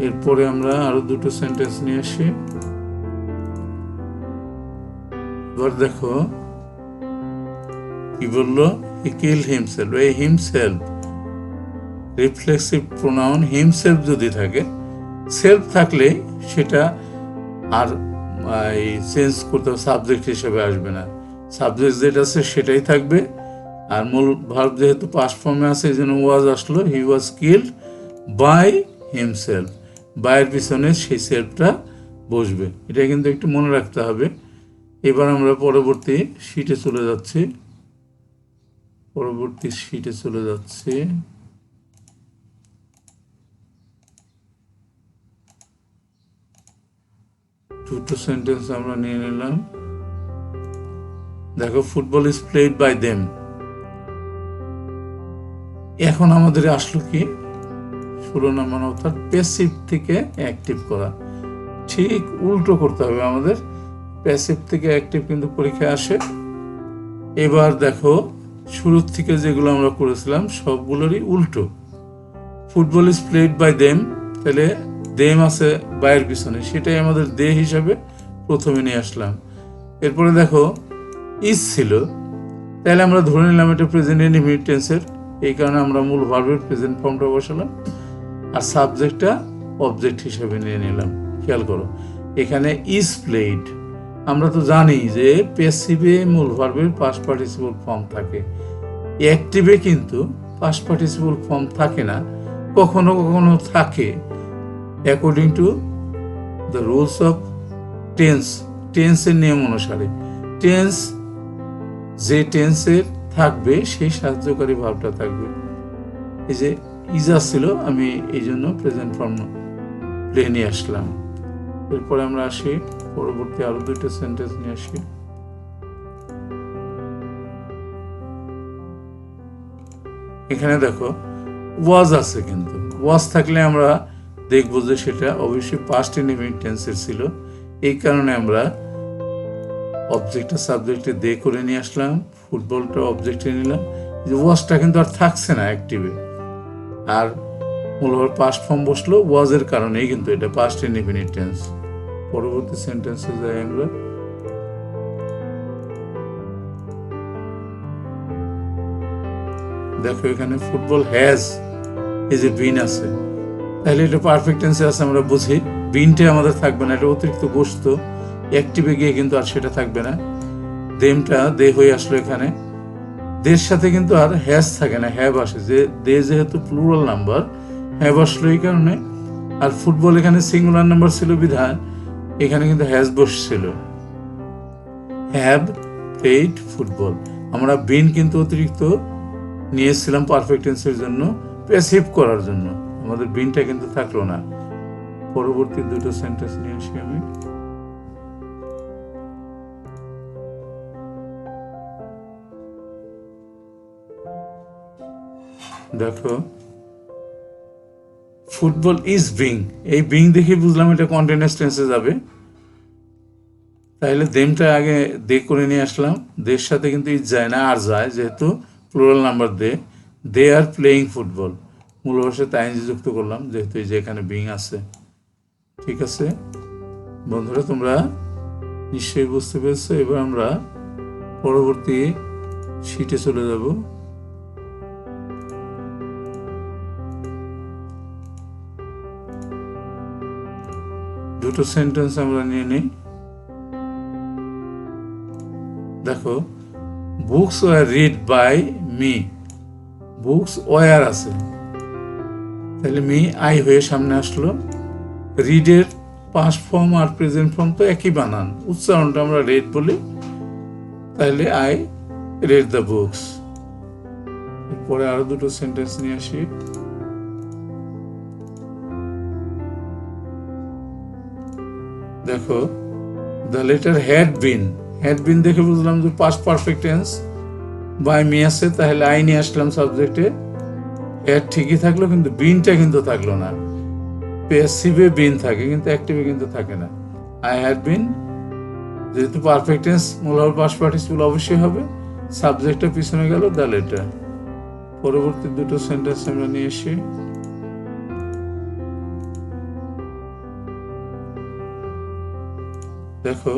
এরপরে আমরা আরো দুটো সেন্টেন্স নিয়ে আসি। এবার দেখো কি বললো, হি কিলড হিমসেলফ, এই হিমসেলফ রিফ্লেক্সিভ প্রোনাউন, হিমসেলফ যদি থাকে, সেলফ থাকলে সেটা আর চেঞ্জ করতে হবে, সাবজেক্ট হিসেবে আসবে না, সাবজেক্ট যেটা আছে সেটাই থাকবে। আর মূল ভার্ব যেহেতু পাস্ট ফর্মে আছে, এই জন্য ওয়াজ আসলো, হি ওয়াজ কিলড বাই হিমসেলফ, বাইয়ের পিছনে সেই সেলফটা বসবে, এটা কিন্তু একটু মনে রাখতে হবে। এবার আমরা পরবর্তী শিটে চলে যাচ্ছি। দুটো সেন্টেন্স আমরা নিয়ে নিলাম। দেখো, football is played by them, এখন আমাদের আসলো কি, শিরোনাম, মানে অর্থাৎ প্যাসিভ থেকে অ্যাক্টিভ করা, ঠিক উল্টো করতে হবে আমাদের, প্যাসিভ থেকে অ্যাক্টিভ কিন্তু পরীক্ষায় আসে। এবার দেখো শুরুর থেকে যেগুলো আমরা করেছিলাম সবগুলোরই উল্টো। Football is played by them, তাহলে দেম আছে বাইয়ের পিছনে, সেটাই আমাদের দে হিসাবে প্রথমে নিয়ে আসলাম। এরপরে দেখো ইজ ছিল, তাহলে আমরা ধরে নিলাম এটা প্রেজেন্ট ইনডিফিনিট টেন্সের, এই কারণে আমরা মূল ভার্বের প্রেজেন্ট ফর্মটা বসালাম আর সাবজেক্টটা অবজেক্ট হিসেবে নিয়ে নিলাম। খেয়াল করো এখানে ইজ প্লেড, আমরা তো জানি যে প্যাসিভে মূল ভার্বের পাস্ট পার্টিসিপল ফর্ম থাকে, অ্যাক্টিভে কিন্তু পাস্ট পার্টিসিপল ফর্ম থাকে না, কখনো কখনো থাকে according to the rules of tense, টেন্সের নিয়ম অনুসারে। টেন্স যে টেন্সের থাকবে সেই সাহায্যকারী ভাবটা থাকবে। এই যে ইজা ছিল, আমি এই জন্য প্রেজেন্ট ফর্ম প্লেনে আসলাম। এরপরে আমরা আসি পরবর্তী আরো দুইটা সেন্টেন্স নিয়ে আসি। এখানে দেখো ওয়াজ আছে, কিন্তু ওয়াজ থাকলে আমরা দেখবো যে সেটা অবশ্যই পাস্ট ইনডিফিনিট টেন্সের ছিল, এই কারণে আমরা অবজেক্টটা সাবজেক্টে দে করে নিয়ে আসলাম, ফুটবলটা অবজেক্টে নিলাম। ওয়াজটা কিন্তু আর থাকছে না অ্যাক্টিভে, আর মূলভাবে পাস্ট ফর্ম বসলো ওয়াজের কারণেই, কিন্তু এটা পাস্ট ইনডিফিনিট টেন্স। পরবর্তী সেন্টেন্সে যাই আমরা। দেখো এখানে ফুটবল হ্যাজ, এই যে বিন আছে, তাহলে এটা পারফেক্ট টেন্সে আছে, আমরা বুঝি বিনটা আমাদের থাকবে না, এটা অতিরিক্ত বসতো, অ্যাক্টিভে গিয়ে কিন্তু আর সেটা থাকবে না। দেমটা দে হয়ে আসলো এখানে, দের সাথে কিন্তু আর হ্যাজ থাকে না, হ্যাভ আসে, যে দে যেহেতু প্লুরাল নাম্বার হ্যাভ আসলো এই কারণে। আর ফুটবল এখানে সিঙ্গুলার নাম্বার ছিল বিধায় এখানে কিন্তু হ্যাজ বসছিল, হ্যাভ প্লেড ফুটবল। আমরা বিন কিন্তু অতিরিক্ত নিয়েছিলাম পারফেক্ট টেন্সের জন্য, প্যাসিভ করার জন্য, আমাদের বিনটা কিন্তু থাকলো না। পরবর্তী দুটো সেন্টেন্স নিয়ে আসি আমি। দেখো ফুটবল ইজ বিং, এই বিং দেখে বুঝলাম এটা কন্টিনিউয়াস টেন্সে যাবে, তাহলে দেমটা আগে দে করে নিয়ে আসলাম, দের সাথে কিন্তু ইজ যায় না, আর যায় যেহেতু plural number they are playing football, মূল ভাষাতে আইনজি যুক্ত করলাম যেহেতু এই যে এখানে বিং আছে। ঠিক আছে বন্ধুরা, তোমরা নিশ্চয়ই বুঝতে পেরেছো। এবার আমরা পরবর্তী শিটে চলে যাব। দুটো সেন্টেন্স আমরা নিয়ে নিই। দেখো books were read by me, books were আছে, তাহলে মি আই হয়ে সামনে আসলো। রিডের পাস্ট ফর্ম আর প্রেজেন্ট ফর্ম তো একই বানান, উচ্চারণটা আমরা রেড বলি, তাহলে আই রেড দ্য বুকস। এরপরে আরো দুটো সেন্টেন্স নিয়ে আসি। দেখো দ্য লেটার হ্যাড বিন দেখে বুঝলাম যে past perfect tense, by me আছে, তাহলে আই নিয়ে আসলাম সাবজেক্টে, হ্যাড ঠিকই থাকলো কিন্তু বিনটা কিন্তু থাকলো না, প্যাসিভে বিন থাকে কিন্তু অ্যাক্টিভে কিন্তু থাকে না। আই হ্যাড বিন, যেহেতু পারফেক্ট টেন্স মূলভাবে পাস্ট পার্টিসিপল অবশ্যই হবে, সাবজেক্টটা পিছনে গেল দ্য লেটার। পরবর্তী দুটো সেন্টেন্স আমরা নিয়ে এসি। দেখো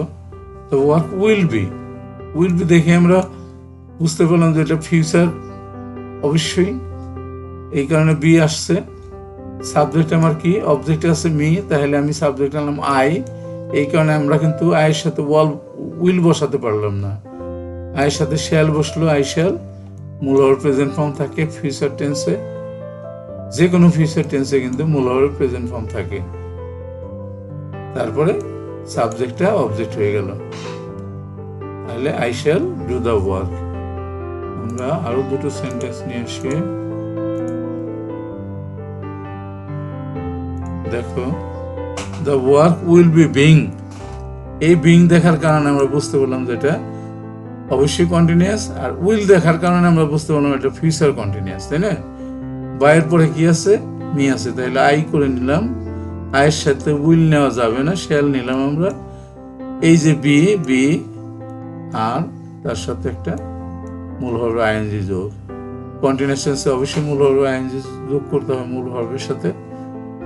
দ্য ওয়ার্ক উইল বি দেখে আমরা বুঝতে পারলাম যে এটা ফিউচার অবশ্যই, এই কারণে বি আসছে। সাবজেক্ট আমার কি, অবজেক্ট আছে মি, তাহলে আমি সাবজেক্ট আনলাম আই, এই কারণে আমরা কিন্তু আয়ের সাথে উইল বসাতে পারলাম না, আয়ের সাথে শ্যাল বসলো, আই শ্যাল। মূলভাবে প্রেজেন্ট ফর্ম থাকে ফিউচার টেন্সে, যে কোনো ফিউচার টেন্সে কিন্তু মূলভাবে প্রেজেন্ট ফর্ম থাকে, তারপরে সাবজেক্টটা অবজেক্ট হয়ে গেল, তাহলে I shall do the work. আমরা আরো দুটো সেন্টেন্স নিয়ে আসি। দেখো the work will be being, এই বিং দেখার কারণে আমরা বুঝতে পারলাম যে এটা অবশ্যই কন্টিনিউয়াস, আর উইল দেখার কারণে আমরা বুঝতে পারলাম এটা ফিউচার কন্টিনিউয়াস, তাই না? বাইরের পরে কি আছে, মি আছে, তাহলে আই করে নিলাম, আয়ের সাথে উইল নেওয়া যাবে না, শ্যাল নিলাম আমরা। এই যে বি আর তার সাথে একটা মূল ভার্ব আইএনজি যোগ। কন্টিনিউয়াস টেন্সে অবশ্যই মূল ভার্ব আইএনজি যোগ করতে হবে মূল ভার্বের সাথে।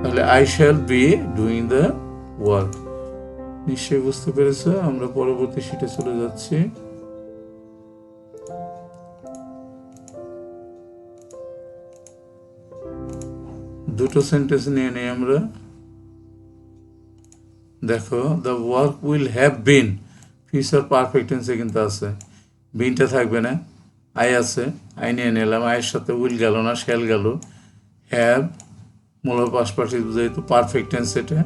তাহলে I shall be doing the work. নিশ্চয়ই বুঝতে পেরেছ। আমরা পরবর্তী শিটে চলে যাচ্ছি। দুটো সেন্টেন্স নিয়ে নেই আমরা। দেখো, the work will have been, future perfect টেন্সে কিন্তু আছে, বিনটা থাকবে না, আই আছে, আই নিয়ে নিলাম, আয়ের সাথে উইল গেল না, শ্যাল গেল, হ্যাভ মূল পাস্ট পার্টিসিপল যেহেতু পারফেক্ট টেন্স এটা,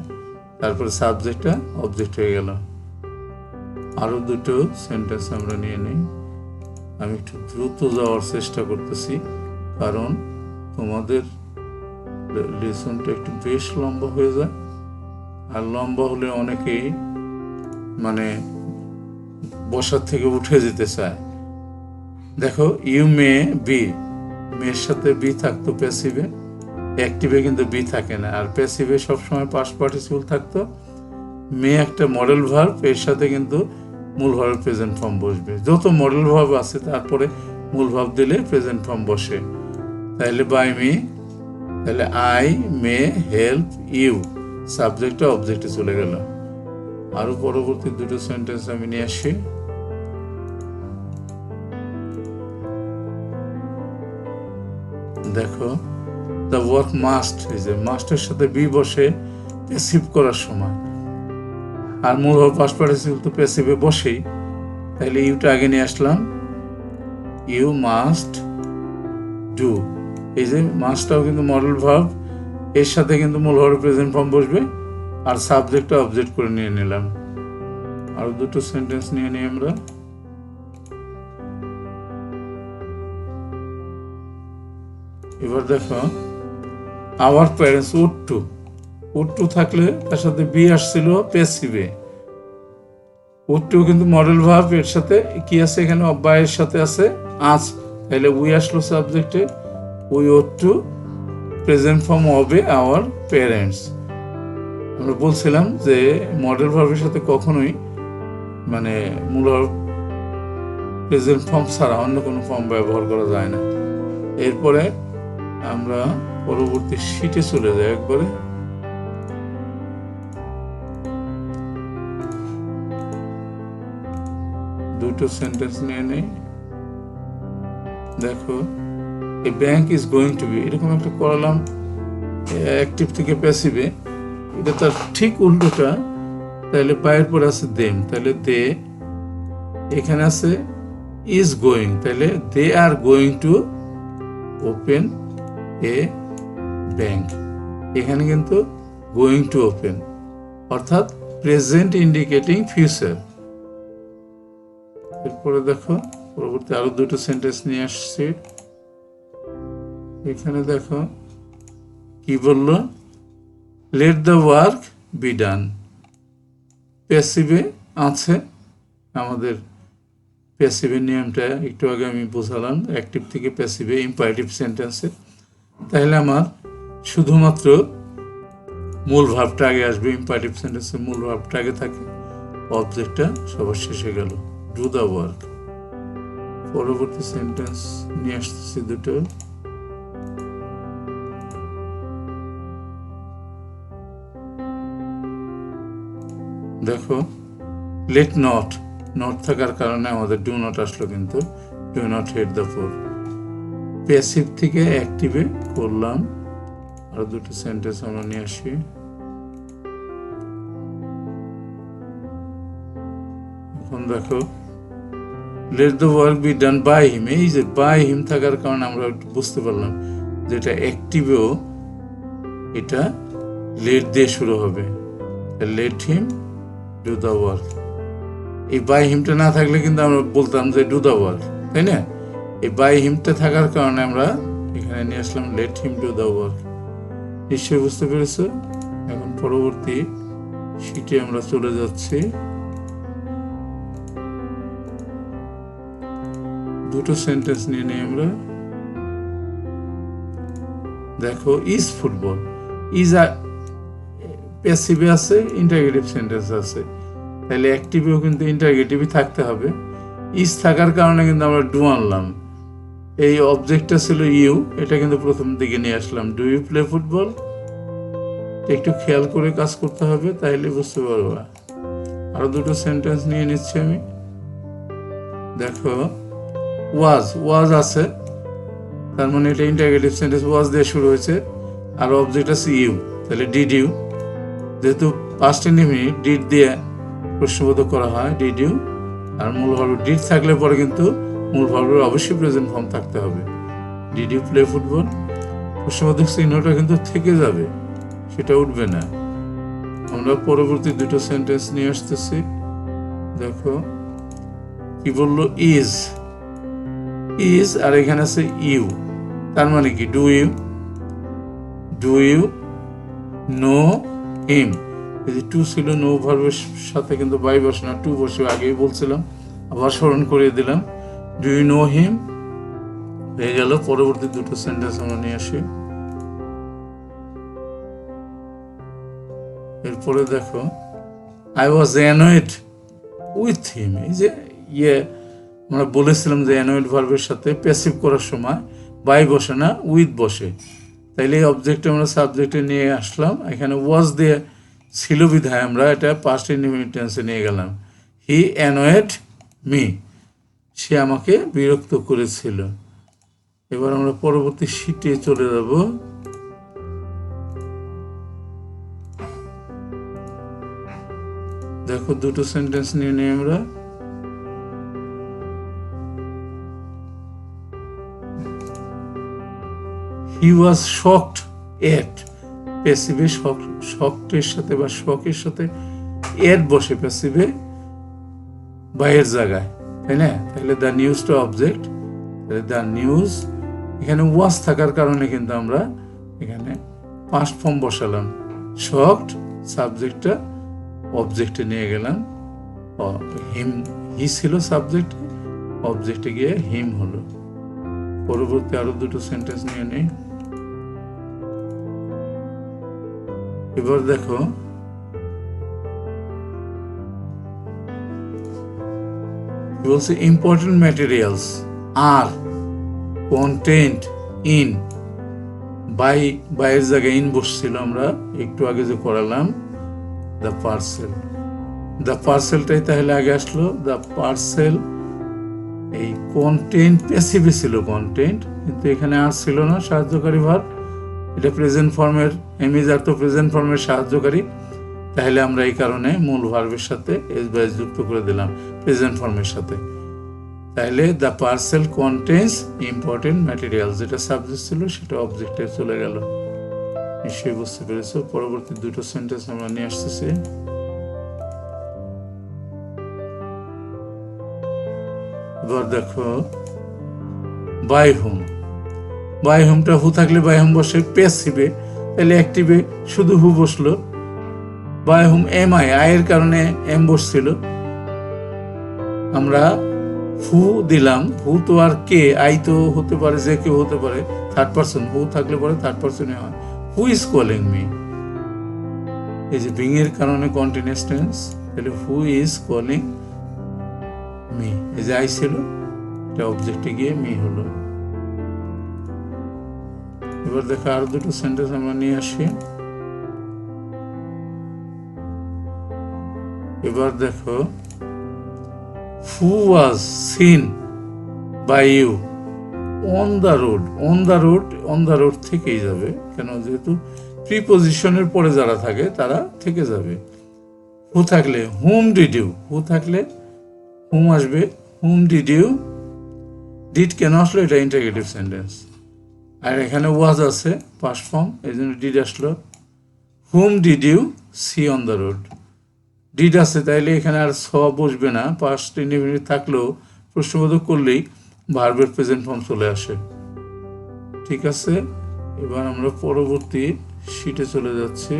তারপরে সাবজেক্টটা অবজেক্ট হয়ে গেল। আরও দুটো সেন্টেন্স আমরা নিয়ে নিই। আমি একটু দ্রুত যাওয়ার চেষ্টা করতেছি, কারণ তোমাদের লেসনটা একটু বেশ লম্বা হয়ে যায়, আর লম্বা হলে অনেকেই মানে বসার থেকে উঠে যেতে চায়। দেখো, ইউ মে বি, মেয়ের সাথে বি থাকতো প্যাসিভে, অ্যাক্টিভে কিন্তু বি থাকে না, আর প্যাসিভে সবসময় পাস্ট পার্টিসিপল থাকতো। মে একটা মডেল ভার্ব, এর সাথে কিন্তু মূল ভার্ব প্রেজেন্ট ফর্ম বসবে। যত মডেল ভার্ব আছে তারপরে মূল ভার্ব দিলে প্রেজেন্ট ফর্ম বসে। তাহলে বাই মি, তাহলে আই মে হেল্প ইউ, সাবজেক্টটা অবজেক্টে চলে গেল। আরো পরবর্তী দুটো সেন্টেন্স আমি নিয়ে আসি। দেখো, দ্য ওয়ার্ক মাস্ট, এই যে মাস্টের সাথে বি বসে প্যাসিভ করার সময়, আর মূল ভার্ব পাস্ট পার্টিসিপল তো প্যাসিভে বসেই, তাহলে ইউটা আগে নিয়ে আসলাম, ইউ মাস্ট ডু। এই যে মাস্টটাও কিন্তু মডেল ভার্ব, এর সাথে কিন্তু মূল ভার্ব প্রেজেন্ট ফর্ম বসবে, আর সাবজেক্টটা অবজেক্ট করে নিয়ে নিলাম। আরো দুটো সেন্টেন্স নিয়ে নিই আমরা। এবার দেখো, আওয়ার প্যারেন্টস উড টু থাকলে তার সাথে বি আসছিল প্যাসিভে, উড টু কিন্তু মডেল ভার্ব, এর সাথে কি আছে এখানে, বায়ের সাথে আছে আজ, তাহলে উই আসলো সাবজেক্টে, we owe to present form হবে আওয়ার প্যারেন্টস। আমরা বলছিলাম যে মডেল ভার্বের সাথে কখনোই মানে মূল ভার্ব প্রেজেন্ট ফর্ম ছাড়া অন্য কোনো ফর্ম ব্যবহার করা যায় না। এরপরে আমরা পরবর্তী শিটে চলে যাই একবারে। দুটো সেন্টেন্স নিয়ে নেই। দেখো, a bank is going to be, এরকম একটা করালাম অ্যাক্টিভ থেকে প্যাসিভে, এটা তার ঠিক উল্টোটা। তাহলে বাইরের পরে আছে দেম, তাহলে দে, এখানে আছে ইজ গোয়িং, তাহলে they are going to open a bank. এখানে কিন্তু গোয়িং টু ওপেন, অর্থাৎ প্রেজেন্ট ইন্ডিকেটিং ফিউচার। এরপরে দেখো, পরবর্তী আরো দুটো সেন্টেন্স নিয়ে আসছি। এখানে দেখো কি বললো, let the work be done, প্যাসিভে আছে। আমাদের প্যাসিভের নিয়মটা একটু আগে আমি বোঝালাম, অ্যাক্টিভ থেকে প্যাসিভে ইম্পারেটিভ সেন্টেন্সে। তাহলে আমার শুধুমাত্র মূল ভাবটা আগে আসবে, ইম্পারেটিভ সেন্টেন্সে মূল ভাবটা আগে থাকে, অবজেক্টটা সবার শেষে গেল, ডু দ্য ওয়ার্ক। পরবর্তী সেন্টেন্স নিয়ে আসতেছি দুটো। দেখো, লেট নট, নট থাকার কারণে আমাদের ডু নট আসলো, কিন্তু do not hit the floor. Passive থেকে অ্যাক্টিভে করলাম। আরো দুটো সেন্টেন্স আমরা নিয়ে আসি। এখন দেখো, let the work be done by him, এই যে বাই হিম থাকার কারণে আমরা একটু বুঝতে পারলাম যেটা অ্যাক্টিভেও এটা লেট দিয়ে শুরু হবে, late him do the work. এই বাই হিমটা না থাকলে কিন্তু আমরা বলতাম যে ডু দ্য ওয়ার্ক, তাই না? এই বাই হিমটা থাকার কারণে আমরা এখানে নিয়ে আসলাম let him do the work. নিশ্চয়ই বুঝতে পেরেছ। এখন পরবর্তী শিটে আমরা চলে যাচ্ছি। দুটো সেন্টেন্স নিয়ে নিই আমরা। দেখো, ইজ ফুটবল, ইজ প্যাসিভে আছে, ইন্টারগেটিভ সেন্টেন্স আছে, তাহলে অ্যাক্টিভেও কিন্তু ইন্টারগেটিভই থাকতে হবে। ইজ থাকার কারণে কিন্তু আমরা ডু আনলাম। এই অবজেক্টটা ছিল ইউ, এটা কিন্তু প্রথম দিকে নিয়ে আসলাম। Do you play football? একটু খেয়াল করে কাজ করতে হবে, তাইলে বুঝতে পারবা। আরো দুটো সেন্টেন্স নিয়ে নিচ্ছি আমি। দেখো, ওয়াজ আছে, তার মানে এটা ইন্টারগেটিভ সেন্টেন্স, ওয়াজ দিয়ে শুরু হয়েছে, আর অবজেক্ট আছে ইউ, তাহলে ডিড ইউ। যেহেতু পাস্ট ইনডিফিনিট ডিড দিয়ে প্রশ্নবোধক করা হয়, ডিড ইউ। আর মূল ভার্ব ডিড থাকলে পরে কিন্তু মূল ভার্বের অবশ্যই প্রেজেন্ট ফর্ম থাকতে হবে। Did you play football? প্রশ্নবোধক চিহ্নটা কিন্তু থেকে যাবে, সেটা উঠবে না। আমরা পরবর্তী দুটো সেন্টেন্স নিয়ে আসতেছি। দেখো কি বললো, ইজ আর এখানে আছে ইউ, তার মানে কি ডু ইউ নো হিম? এই যে টু ছিল, নো ভার্বের সাথে কিন্তু বাই বসে না, টু বসে, আগেই বলছিলাম, আবার স্মরণ করিয়ে দিলাম। ডু ইউ নো হিম হয়ে গেল। পরবর্তী দুটো সেন্টেন্স আমরা নিয়ে আসি। এরপরে দেখো, I was annoyed with him. এই যে আমরা বলেছিলাম যে অ্যানয়েড ভার্বের সাথে প্যাসিভ করার সময় বাই বসে না, উইথ বসে। তাইলে এই অবজেক্টে আমরা সাবজেক্টে নিয়ে আসলাম, এখানে ওয়াজ দিয়ে ছিল বিধায় আমরা এটা পাস্ট ইনডিফিনিট টেন্সে নিয়ে গেলাম। হি অ্যানয়েড মি, সে আমাকে বিরক্ত করেছিল। এবার আমরা পরবর্তী শীটে চলে যাব। দেখো দুটো সেন্টেন্স নিয়ে নিই আমরা। হি ওয়াজ শকড এট, প্যাসিভে শকটের সাথে বা শকের সাথে এট বসে, প্যাসিভে বাইয়ের জায়গায়, তাই না? তাহলে দ্য নিউজটা অবজেক্ট, দ্য নিউজ। এখানে ওয়াজ থাকার কারণে কিন্তু আমরা এখানে পাস্ট ফর্ম বসালাম। শকড সাবজেক্টটা অবজেক্টে নিয়ে গেলাম, হিম, হি ছিল সাবজেক্টে, অবজেক্টে গিয়ে হিম হলো। পরবর্তী আরো দুটো সেন্টেন্স নিয়ে নেই। এবার দেখো, বলছে ইম্পর্টেন্ট ম্যাটেরিয়ালস আর কন্টেন্ট ইন, বাইয়ের জায়গায় ইন বসছিল, আমরা একটু আগে যে করালাম দ্য পার্সেল। দ্য পার্সেলটাই তাহলে আগে আসলো, দ্য পার্সেল। এই কন্টেন্ট প্যাসিভে ছিল কন্টেন্ট, কিন্তু এখানে আর ছিল না সাহায্যকারী ভার্ব, এটা প্রেজেন্ট ফর্মের, এমিজ আর তো প্রেজেন্ট ফর্মের সাহায্যকারী, তাহলে আমরা এই কারণে মূল ভার্বের সাথে এস বাইস যুক্ত করে দিলাম প্রেজেন্ট ফর্মের সাথে। তাহলে the parcel contains important material, যেটা সাবজেক্ট ছিল সেটা অবজেক্টে চলে গেল। নিশ্চয়ই বুঝতে পেরেছো। পরবর্তী দুটো সেন্টেন্স আমরা নিয়ে আসতেছি। এবার দেখো, বাই হোমটা হু থাকলে বাই হোম বসে প্যাসিভে, তাহলে অ্যাক্টিভে শুধু হু বসলো। বাই হোম এম আয়ের কারণে এম বসছিল, আমরা হু দিলাম। হু তো আর কে, আই তো হতে পারে, যে কেউ হতে পারে, থার্ড পারসন, হু থাকলে পরে থার্ড পারসনে হয়। হু ইজ কলিং মি, এই যে বিং এর কারণে কন্টিনিউয়াস টেন্স, তাহলে হু ইজ কলিং মি। এই যে আই ছিল, এটা অবজেক্টে গিয়ে মি হলো। এবার দেখো আরো দুটো সেন্টেন্স আমরা নিয়ে আসি। এবার দেখো, who was seen by you on the road থেকেই যাবে, কেন? যেহেতু প্রিপোজিশনের পরে যারা থাকে তারা থেকে যাবে। হু থাকলে হুম ডিড ইউ, হু থাকলে হুম আসবে, হুম ডিড ইউ। ডিড কেন আসলো? এটা ইন্টারগেটিভ সেন্টেন্স, আর এখানে ওয়াজ আছে পাস্ট ফর্ম, এই জন্য ডিড আসলো। Hmm did you see on the road, did আছে, তাইলে এখানে আর স বসবে না, পাস্ট ইনডিফিনিট থাকলেও প্রশ্নবোধক করলেই ভার্বের প্রেজেন্ট ফর্ম চলে আসে। ঠিক আছে, এবার আমরা পরবর্তী শীটে চলে যাচ্ছি।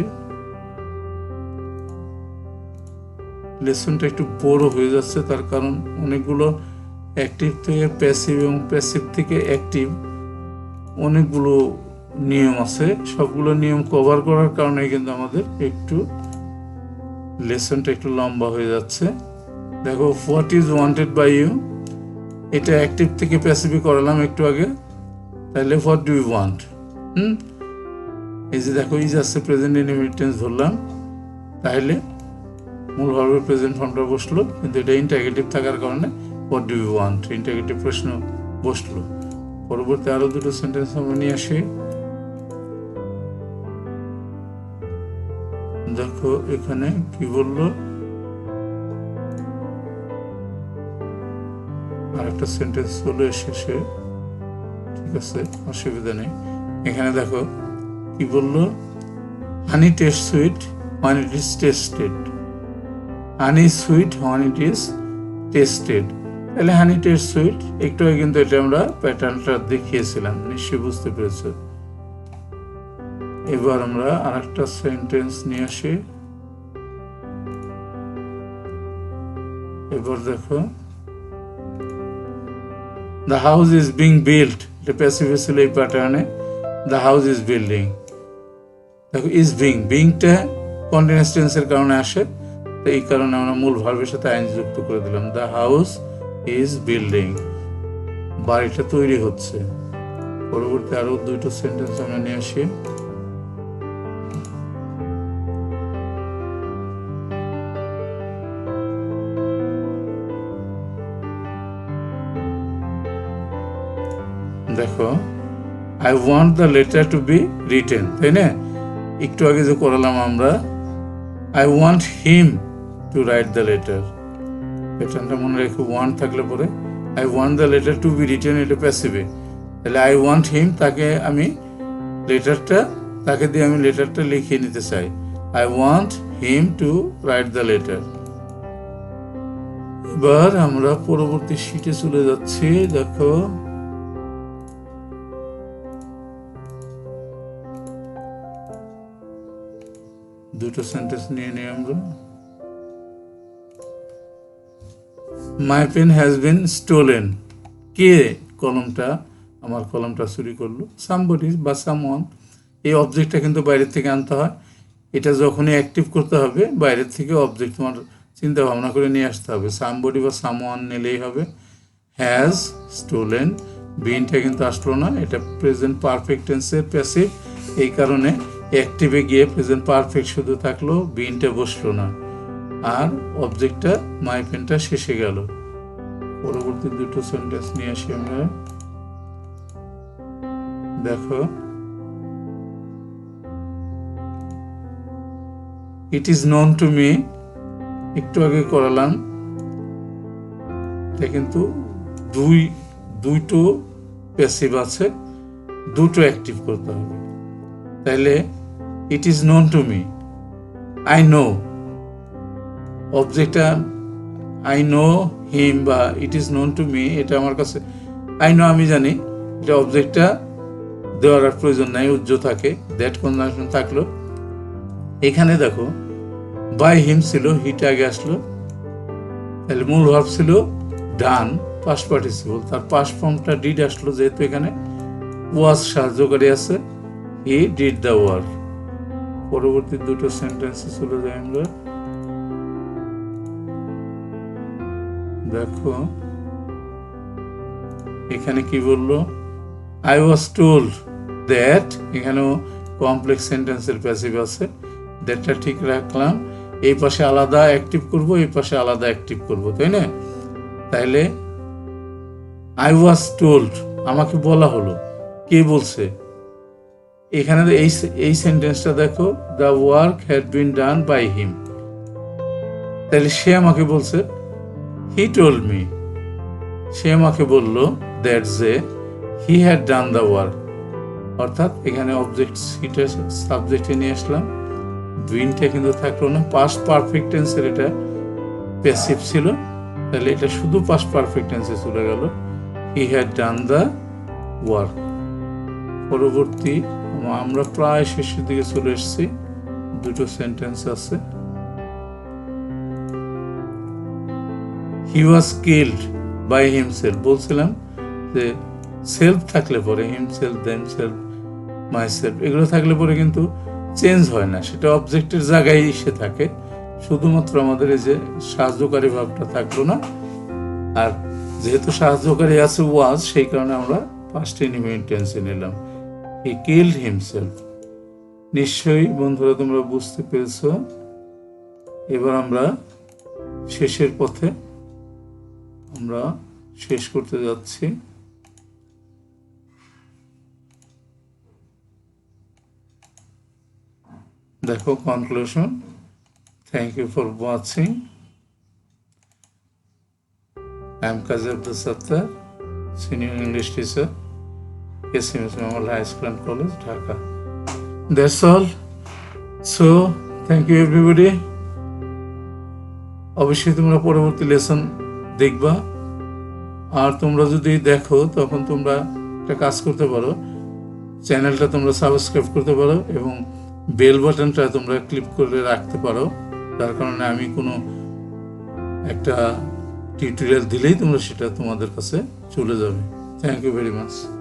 লেসনটা একটু বড় হয়ে যাচ্ছে, তার কারণ অনেকগুলো অ্যাক্টিভ থেকে প্যাসিভ এবং প্যাসিভ থেকে অ্যাক্টিভ অনেকগুলো নিয়ম আছে, সবগুলো নিয়ম কভার করার কারণে কিন্তু আমাদের একটু লেসনটা একটু লম্বা হয়ে যাচ্ছে। দেখো, what is wanted by you, এটা অ্যাক্টিভ থেকে প্যাসিভে করালাম একটু আগে। তাহলে হোয়াট ডু ইউ ওয়ান্ট, এই যে দেখো ইজ আসছে প্রেজেন্ট ইনডিফিনিট টেন্স ধরলাম, তাহলে মূল ভার্বের প্রেজেন্ট ফর্মটা বসলো, কিন্তু এটা ইন্টারগেটিভ থাকার কারণে what do you want interrogative প্রশ্ন বসলো। পরবর্তী আরো দুটো সেন্টেন্স আমরা নিয়ে আসি। দেখো এখানে কি বললো, আর একটা সেন্টেন্স হলো শেষে, ঠিক আছে অসুবিধা নেই। এখানে দেখো কি বললো, হানি taste sweet when it is tasted, honey sweet when it is tasted। তাহলে হানি টেস্ট সুইট, একটু আগে কিন্তু এটা আমরা প্যাটার্নটা দেখিয়েছিলাম, নিশ্চয়ই বুঝতে পেরেছো। এবার আমরা আরেকটা সেন্টেন্স নিয়ে আসি। এবার দেখো the house is being built, এটা প্যাসিভ ছিল এই প্যাটার্নে, the house is building। দেখো is being, beingটা কন্টিনিউয়াস টেন্সের কারণে আসে, তো এই কারণে আমরা মূল ভার্বের সাথে আইন যুক্ত করে দিলাম, the house is building, বাড়িটা তৈরি হচ্ছে। পরবর্তী আরো দুটো সেন্টেন্স আমরা নিয়ে আসি। দেখো I want the letter to be written, তাই না? একটু আগে যে করালাম আমরা, I want him to write the letter, প্যাটার্নটা মনে রেখো, ওয়ান্ট থাকলে পরে I want the letter to be written, এটা প্যাসিভে। তাহলে আই ওয়ান্ট হিম, তাকে আমি লেটারটা, তাকে দিয়ে আমি লেটারটা লিখিয়ে নিতে চাই, I want him to write the letter. এবার আমরা পরবর্তী শিটে চলে যাচ্ছি। দেখো দুটো সেন্টেন্স নিয়ে নিই আমরা। My pen has been stolen, কে কলমটা, আমার কলমটা চুরি করলো, সামবডি বা সামওয়ান। এই অবজেক্টটা কিন্তু বাইরের থেকে আনতে হয়, এটা যখনই অ্যাক্টিভ করতে হবে বাইরের থেকে অবজেক্ট তোমার চিন্তা ভাবনা করে নিয়ে আসতে হবে, সামবডি বা সামওয়ান নিলেই হবে। হ্যাজ স্টোলেন, বিনটা কিন্তু আসলো না, এটা প্রেজেন্ট পারফেক্ট টেন্সের প্যাসিভ, এই কারণে অ্যাক্টিভে গিয়ে প্রেজেন্ট পারফেক্ট শুধু থাকলো, বিনটা বসলো না, আর অবজেক্টটা মাই পেনটা শেষে গেল। পরবর্তী দুটো সেন্টেন্স নিয়ে আসি আমরা। দেখো ইট ইজ নোন টু মি, একটু আগে করালাম, এটা কিন্তু দুটো প্যাসিভ আছে, দুটো অ্যাক্টিভ করতে হবে। তাহলে it is known to me, I know, অবজেক্টটা আই নো হিম বা it is known to me, এটা আমার কাছে আই নো, আমি জানি, এটা অবজেক্টটা দেওয়ার আর প্রয়োজন নাই, উজ্জ থাকে, দ্যাট কনজাংশন থাকলো। এখানে দেখো বাই হিম ছিল, হিটা আগে আসলো, তাহলে মূল ভার্ব ছিল ডান, পাস্ট পার্টিসিপল, তার পাস্ট ফর্মটা ডিড আসলো, যেহেতু এখানে ওয়াজ সাহায্যকারী আছে, হি ডিড দ্য ওয়ার্ক। পরবর্তী দুটো সেন্টেন্সে চলে যাই আমরা। দেখো এখানে কি বললো, আই ওয়াজ টোল্ড দ্যাট, এখানেও কমপ্লেক্স সেন্টেন্সের প্যাসিভ আছে, দ্যাটটা ঠিক রাখলাম, এই পাশে আলাদা অ্যাক্টিভ করব, এই পাশে আলাদা অ্যাক্টিভ করব, তাই না? তাইলে আই ওয়াজ টোল্ড, আমাকে বলা হলো, কে বলছে? এখানে এই সেন্টেন্সটা দেখো, the work had been done by him, তাহলে সে আমাকে বলছে, হি টোল্ড মি, সে আমাকে বলল, দ্যাট যে he had done the work, অর্থাৎ এখানে অবজেক্ট সিটা সাবজেক্টে নিয়ে আসলাম, বিনটা কিন্তু থাকলো না, পাস্ট পারফেক্ট টেন্সের এটা প্যাসিভ ছিল, তাহলে এটা শুধু পাস্ট পারফেক্ট টেন্সে চলে গেল, he had done the work. পরবর্তী আমরা প্রায় শেষের দিকে চলে এসেছি, দুটো সেন্টেন্স আছে। হি ওয়াজ কিল্ড বাই হিমসেলফ, বলছিলাম যে সেলফ থাকলে পরে হিমসেলফ, দেমসেলফ, মাইসেলফ, এগুলো থাকলে পরে কিন্তু চেঞ্জ হয় না, সেটা অবজেক্টের জায়গায় এসে থাকে, শুধুমাত্র আমাদের এই যে সাহায্যকারী ভাবটা থাকলো না, আর যেহেতু সাহায্যকারী আছে ওয়াজ, সেই কারণে আমরা পাস্ট ইনডিফিনিট টেন্সে নিলাম। He killed himself. নিশ্চয়ই বন্ধুরা তোমরা বুঝতে পেরেছ। এবার আমরা শেষের পথে আমরা শেষ করতে যাচ্ছি। দেখো conclusion. Thank you for watching. I am Kazi Abdul Sattar, Senior English Teacher, SMS Memorial High School and College, Dhaka. That's all. So, thank you everybody. অবশ্যই তোমরা পরবর্তী লেসন দেখবা। আর তোমরা যদি দেখো তখন তোমরা একটা কাজ করতে পারো, চ্যানেলটা তোমরা সাবস্ক্রাইব করতে পারো এবং বেল বাটনটা তোমরা ক্লিক করে রাখতে পারো, যার কারণে আমি কোনো একটা টিউটোরিয়াল দিলেই তোমরা সেটা তোমাদের কাছে চলে যাবে। Thank you very much.